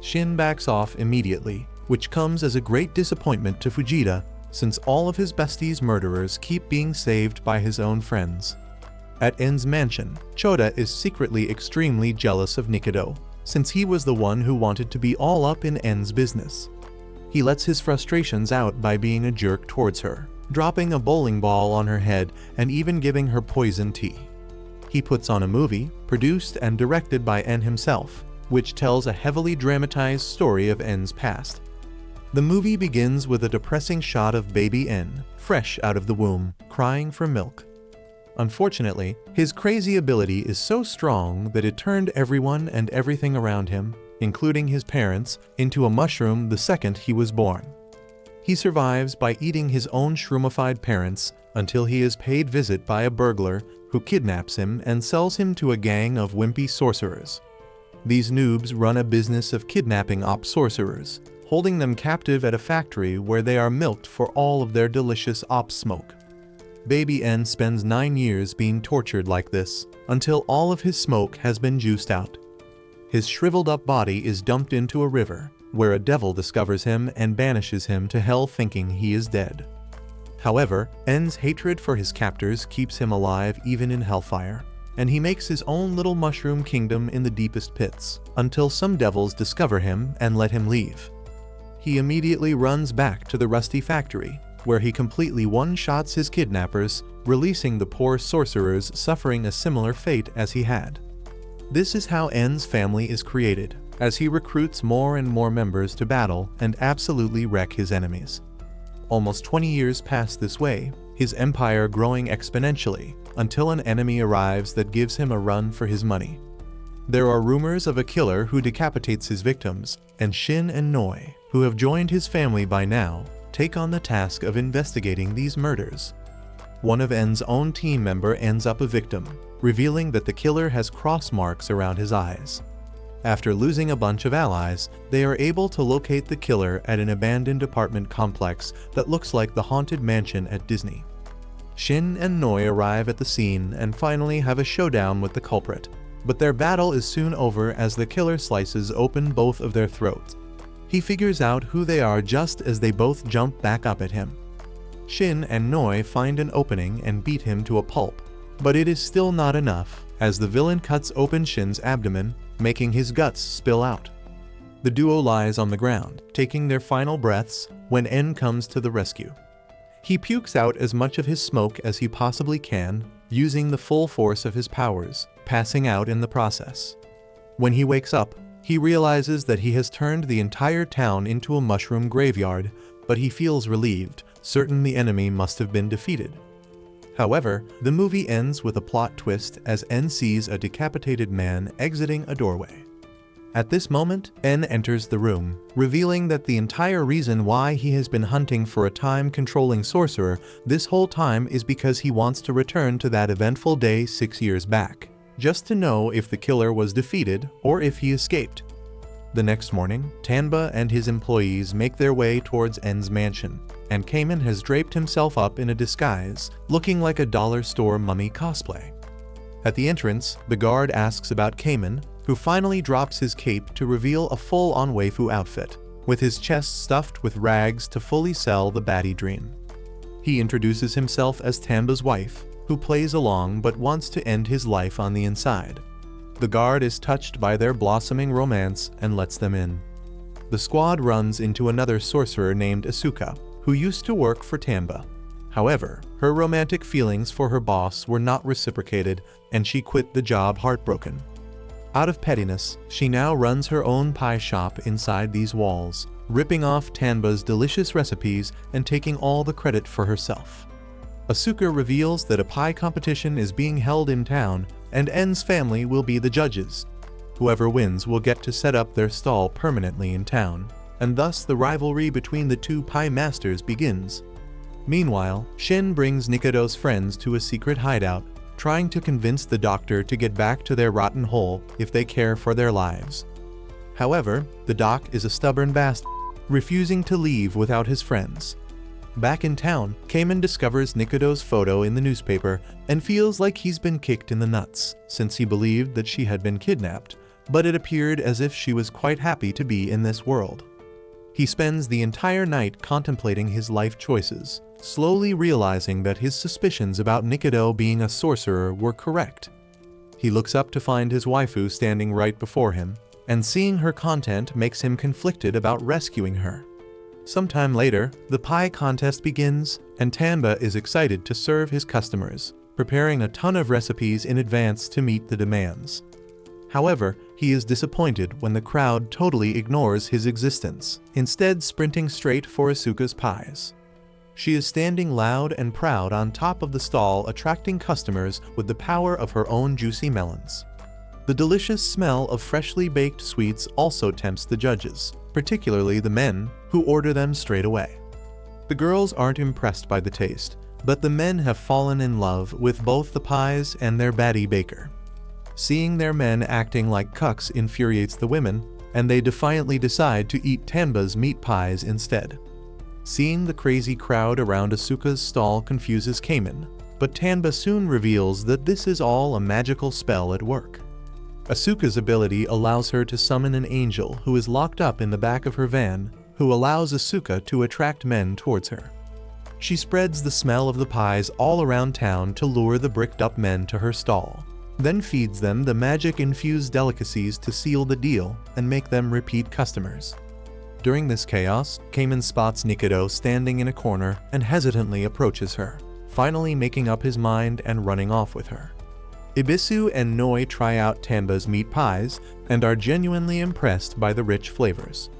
Shin backs off immediately, which comes as a great disappointment to Fujita, since all of his bestie's murderers keep being saved by his own friends. At En's mansion, Choda is secretly extremely jealous of Nikaido, since he was the one who wanted to be all up in En's business. He lets his frustrations out by being a jerk towards her, dropping a bowling ball on her head and even giving her poison tea. He puts on a movie, produced and directed by En himself, which tells a heavily dramatized story of En's past. The movie begins with a depressing shot of baby En, fresh out of the womb, crying for milk. Unfortunately, his crazy ability is so strong that it turned everyone and everything around him, including his parents, into a mushroom the second he was born. He survives by eating his own shroomified parents until he is paid visit by a burglar who kidnaps him and sells him to a gang of wimpy sorcerers. These noobs run a business of kidnapping sorcerers, holding them captive at a factory where they are milked for all of their delicious smoke. Baby En spends 9 years being tortured like this, until all of his smoke has been juiced out. His shriveled up body is dumped into a river, where a devil discovers him and banishes him to hell thinking he is dead. However, En's hatred for his captors keeps him alive even in hellfire, and he makes his own little mushroom kingdom in the deepest pits, until some devils discover him and let him leave. He immediately runs back to the rusty factory, where he completely one-shots his kidnappers, releasing the poor sorcerers suffering a similar fate as he had. This is how En's family is created, as he recruits more and more members to battle and absolutely wreck his enemies. Almost 20 years pass this way, his empire growing exponentially, until an enemy arrives that gives him a run for his money. There are rumors of a killer who decapitates his victims, and Shin and Noi, who have joined his family by now, take on the task of investigating these murders. One of En's own team member ends up a victim, revealing that the killer has cross marks around his eyes. After losing a bunch of allies, they are able to locate the killer at an abandoned apartment complex that looks like the Haunted Mansion at Disney. Shin and Noi arrive at the scene and finally have a showdown with the culprit, but their battle is soon over as the killer slices open both of their throats. He figures out who they are just as they both jump back up at him. Shin and Noi find an opening and beat him to a pulp, but it is still not enough, as the villain cuts open Shin's abdomen, making his guts spill out. The duo lies on the ground, taking their final breaths, when En comes to the rescue. He pukes out as much of his smoke as he possibly can, using the full force of his powers, passing out in the process. When he wakes up, he realizes that he has turned the entire town into a mushroom graveyard, but he feels relieved, certain the enemy must have been defeated. However, the movie ends with a plot twist as En sees a decapitated man exiting a doorway. At this moment, En enters the room, revealing that the entire reason why he has been hunting for a time-controlling sorcerer this whole time is because he wants to return to that eventful day 6 years back, just to know if the killer was defeated or if he escaped. The next morning, Tanba and his employees make their way towards En's mansion, and Cayman has draped himself up in a disguise, looking like a dollar store mummy cosplay. At the entrance, the guard asks about Cayman, who finally drops his cape to reveal a full-on waifu outfit, with his chest stuffed with rags to fully sell the baddie dream. He introduces himself as Tanba's wife, who plays along but wants to end his life on the inside. The guard is touched by their blossoming romance and lets them in. The squad runs into another sorcerer named Asuka, who used to work for Tanba. However, her romantic feelings for her boss were not reciprocated, and she quit the job heartbroken. Out of pettiness, she now runs her own pie shop inside these walls, ripping off Tanba's delicious recipes and taking all the credit for herself. Asuka reveals that a pie competition is being held in town, and En's family will be the judges. Whoever wins will get to set up their stall permanently in town, and thus the rivalry between the two pie masters begins. Meanwhile, Shin brings Nikaido's friends to a secret hideout, trying to convince the doctor to get back to their rotten hole if they care for their lives. However, the doc is a stubborn bastard, refusing to leave without his friends. Back in town, Cayman discovers Nikaido's photo in the newspaper and feels like he's been kicked in the nuts, since he believed that she had been kidnapped, but it appeared as if she was quite happy to be in this world. He spends the entire night contemplating his life choices, slowly realizing that his suspicions about Nikaido being a sorcerer were correct. He looks up to find his waifu standing right before him, and seeing her content makes him conflicted about rescuing her. Sometime later, the pie contest begins, and Tanba is excited to serve his customers, preparing a ton of recipes in advance to meet the demands. However, he is disappointed when the crowd totally ignores his existence, instead sprinting straight for Asuka's pies. She is standing loud and proud on top of the stall, attracting customers with the power of her own juicy melons. The delicious smell of freshly baked sweets also tempts the judges, particularly the men, who order them straight away. The girls aren't impressed by the taste, but the men have fallen in love with both the pies and their baddie baker. Seeing their men acting like cucks infuriates the women, and they defiantly decide to eat Tanba's meat pies instead. Seeing the crazy crowd around Asuka's stall confuses Cayman, but Tanba soon reveals that this is all a magical spell at work. Asuka's ability allows her to summon an angel who is locked up in the back of her van, who allows Asuka to attract men towards her. She spreads the smell of the pies all around town to lure the bricked-up men to her stall, then feeds them the magic-infused delicacies to seal the deal and make them repeat customers. During this chaos, Cayman spots Nikaido standing in a corner and hesitantly approaches her, finally making up his mind and running off with her. Ibisu and Noi try out Tanba's meat pies and are genuinely impressed by the rich flavors.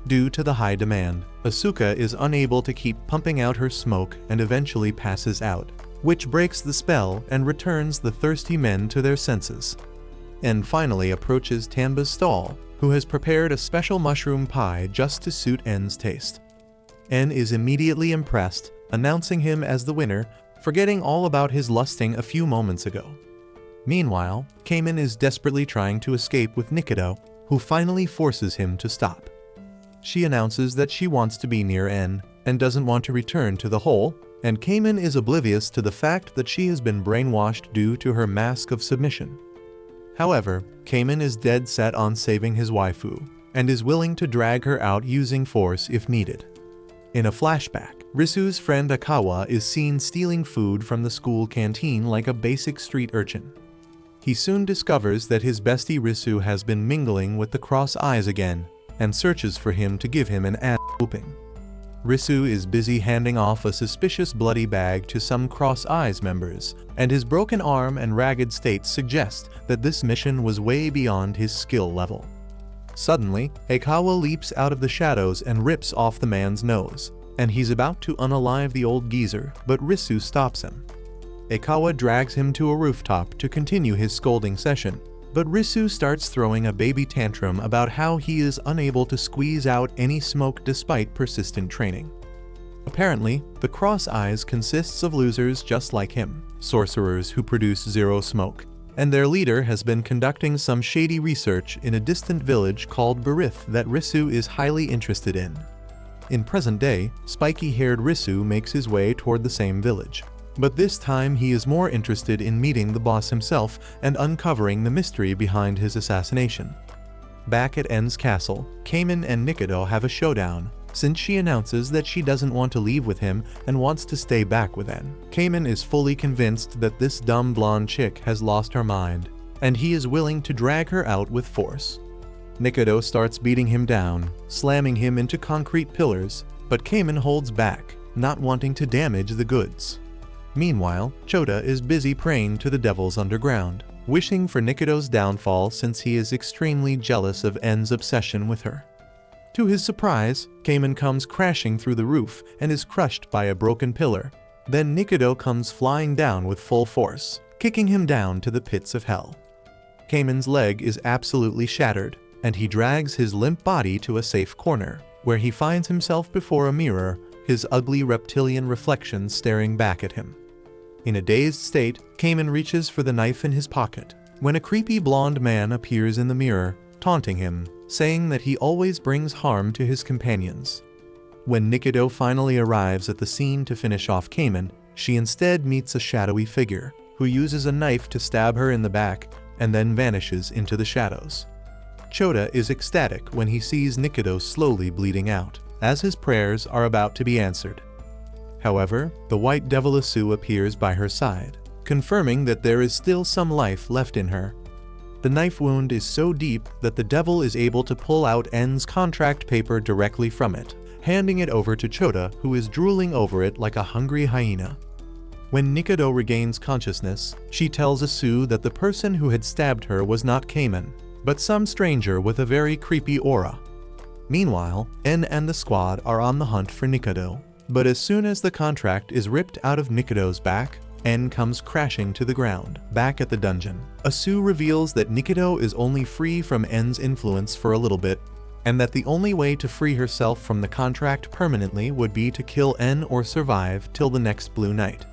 Due to the high demand, Asuka is unable to keep pumping out her smoke and eventually passes out, which breaks the spell and returns the thirsty men to their senses. And finally approaches Tanba's stall, who has prepared a special mushroom pie just to suit En's taste. En is immediately impressed, announcing him as the winner, forgetting all about his lusting a few moments ago. Meanwhile, Cayman is desperately trying to escape with Nikaido, who finally forces him to stop. She announces that she wants to be near En and doesn't want to return to the hole, and Cayman is oblivious to the fact that she has been brainwashed due to her mask of submission. However, Cayman is dead set on saving his waifu, and is willing to drag her out using force if needed. In a flashback, Risu's friend Akawa is seen stealing food from the school canteen like a basic street urchin. He soon discovers that his bestie Risu has been mingling with the Cross Eyes again, and searches for him to give him an ass whooping. Risu is busy handing off a suspicious bloody bag to some Cross Eyes members, and his broken arm and ragged state suggest that this mission was way beyond his skill level. Suddenly, Akawa leaps out of the shadows and rips off the man's nose, and he's about to unalive the old geezer, but Risu stops him. Akawa drags him to a rooftop to continue his scolding session, but Risu starts throwing a baby tantrum about how he is unable to squeeze out any smoke despite persistent training. Apparently, the Cross Eyes consists of losers just like him, sorcerers who produce zero smoke, and their leader has been conducting some shady research in a distant village called Berith that Risu is highly interested in. In present day, spiky-haired Risu makes his way toward the same village, but this time he is more interested in meeting the boss himself and uncovering the mystery behind his assassination. Back at En's castle, Cayman and Nikaido have a showdown, since she announces that she doesn't want to leave with him and wants to stay back with En. Cayman is fully convinced that this dumb blonde chick has lost her mind, and he is willing to drag her out with force. Nikaido starts beating him down, slamming him into concrete pillars, but Cayman holds back, not wanting to damage the goods. Meanwhile, Chota is busy praying to the devils underground, wishing for Nikaido's downfall since he is extremely jealous of En's obsession with her. To his surprise, Cayman comes crashing through the roof and is crushed by a broken pillar. Then Nikaido comes flying down with full force, kicking him down to the pits of hell. Cayman's leg is absolutely shattered, and he drags his limp body to a safe corner, where he finds himself before a mirror, his ugly reptilian reflection staring back at him. In a dazed state, Cayman reaches for the knife in his pocket, when a creepy blonde man appears in the mirror, taunting him, saying that he always brings harm to his companions. When Nikaido finally arrives at the scene to finish off Cayman, she instead meets a shadowy figure, who uses a knife to stab her in the back, and then vanishes into the shadows. Chota is ecstatic when he sees Nikaido slowly bleeding out, as his prayers are about to be answered. However, the white devil Asu appears by her side, confirming that there is still some life left in her. The knife wound is so deep that the devil is able to pull out En's contract paper directly from it, handing it over to Chota, who is drooling over it like a hungry hyena. When Nikaido regains consciousness, she tells Asu that the person who had stabbed her was not Cayman, but some stranger with a very creepy aura. Meanwhile, En and the squad are on the hunt for Nikaido, but as soon as the contract is ripped out of Nikaido's back, En comes crashing to the ground, back at the dungeon. Asu reveals that Nikaido is only free from En's influence for a little bit, and that the only way to free herself from the contract permanently would be to kill En or survive till the next blue night.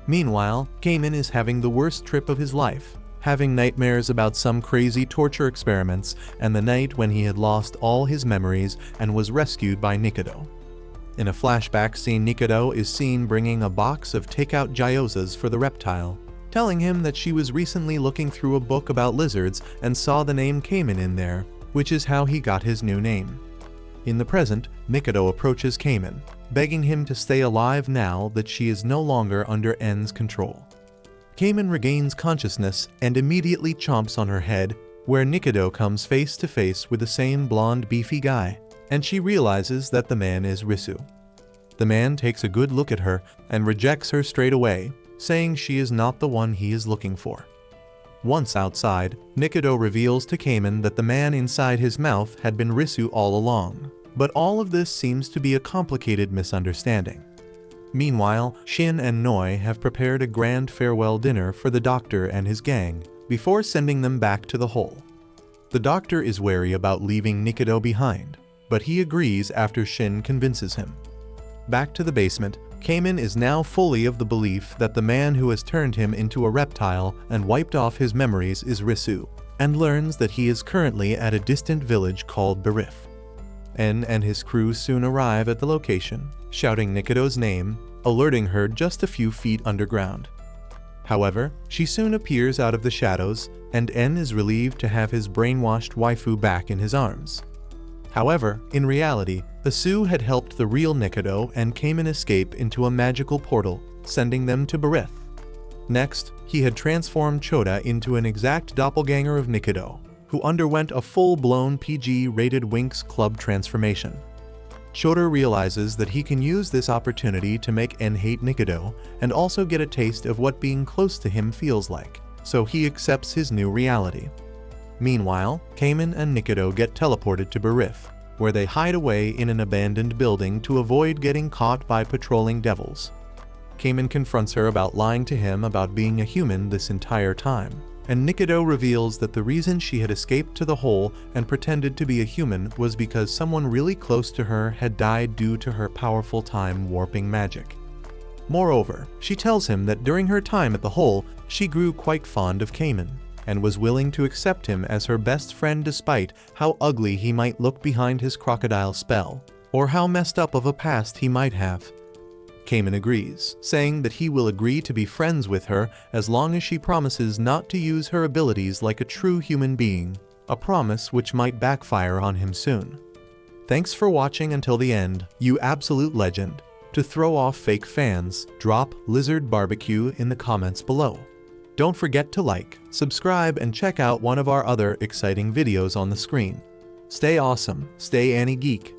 Meanwhile, Cayman is having the worst trip of his life, having nightmares about some crazy torture experiments and the night when he had lost all his memories and was rescued by Nikaido. In a flashback scene, Nikaido is seen bringing a box of takeout gyozas for the reptile, telling him that she was recently looking through a book about lizards and saw the name Cayman in there, which is how he got his new name. In the present, Nikaido approaches Cayman, begging him to stay alive now that she is no longer under En's control. Cayman regains consciousness and immediately chomps on her head, where Nikaido comes face to face with the same blonde beefy guy, and she realizes that the man is Risu. The man takes a good look at her and rejects her straight away, saying she is not the one he is looking for. Once outside, Nikaido reveals to Cayman that the man inside his mouth had been Risu all along, but all of this seems to be a complicated misunderstanding. Meanwhile, Shin and Noi have prepared a grand farewell dinner for the doctor and his gang, before sending them back to the hole. The doctor is wary about leaving Nikaido behind, but he agrees after Shin convinces him. Back to the basement, Cayman is now fully of the belief that the man who has turned him into a reptile and wiped off his memories is Risu, and learns that he is currently at a distant village called Barif. En and his crew soon arrive at the location, shouting Nikaido's name, alerting her just a few feet underground. However, she soon appears out of the shadows, and En is relieved to have his brainwashed waifu back in his arms. However, in reality, Asu had helped the real Nikaido and Cayman escape into a magical portal, sending them to Barith. Next, he had transformed Chota into an exact doppelganger of Nikaido, who underwent a full-blown PG-rated Winx Club transformation. Chota realizes that he can use this opportunity to make En hate Nikaido and also get a taste of what being close to him feels like, so he accepts his new reality. Meanwhile, Cayman and Nikaido get teleported to Barif, where they hide away in an abandoned building to avoid getting caught by patrolling devils. Cayman confronts her about lying to him about being a human this entire time, and Nikaido reveals that the reason she had escaped to the hole and pretended to be a human was because someone really close to her had died due to her powerful time warping magic. Moreover, she tells him that during her time at the hole, she grew quite fond of Cayman, and was willing to accept him as her best friend despite how ugly he might look behind his crocodile spell, or how messed up of a past he might have. Cayman agrees, saying that he will agree to be friends with her as long as she promises not to use her abilities like a true human being, a promise which might backfire on him soon. Thanks for watching until the end, you absolute legend. To throw off fake fans, drop Lizard Barbecue in the comments below. Don't forget to like, subscribe, and check out one of our other exciting videos on the screen. Stay awesome, stay AniGeek.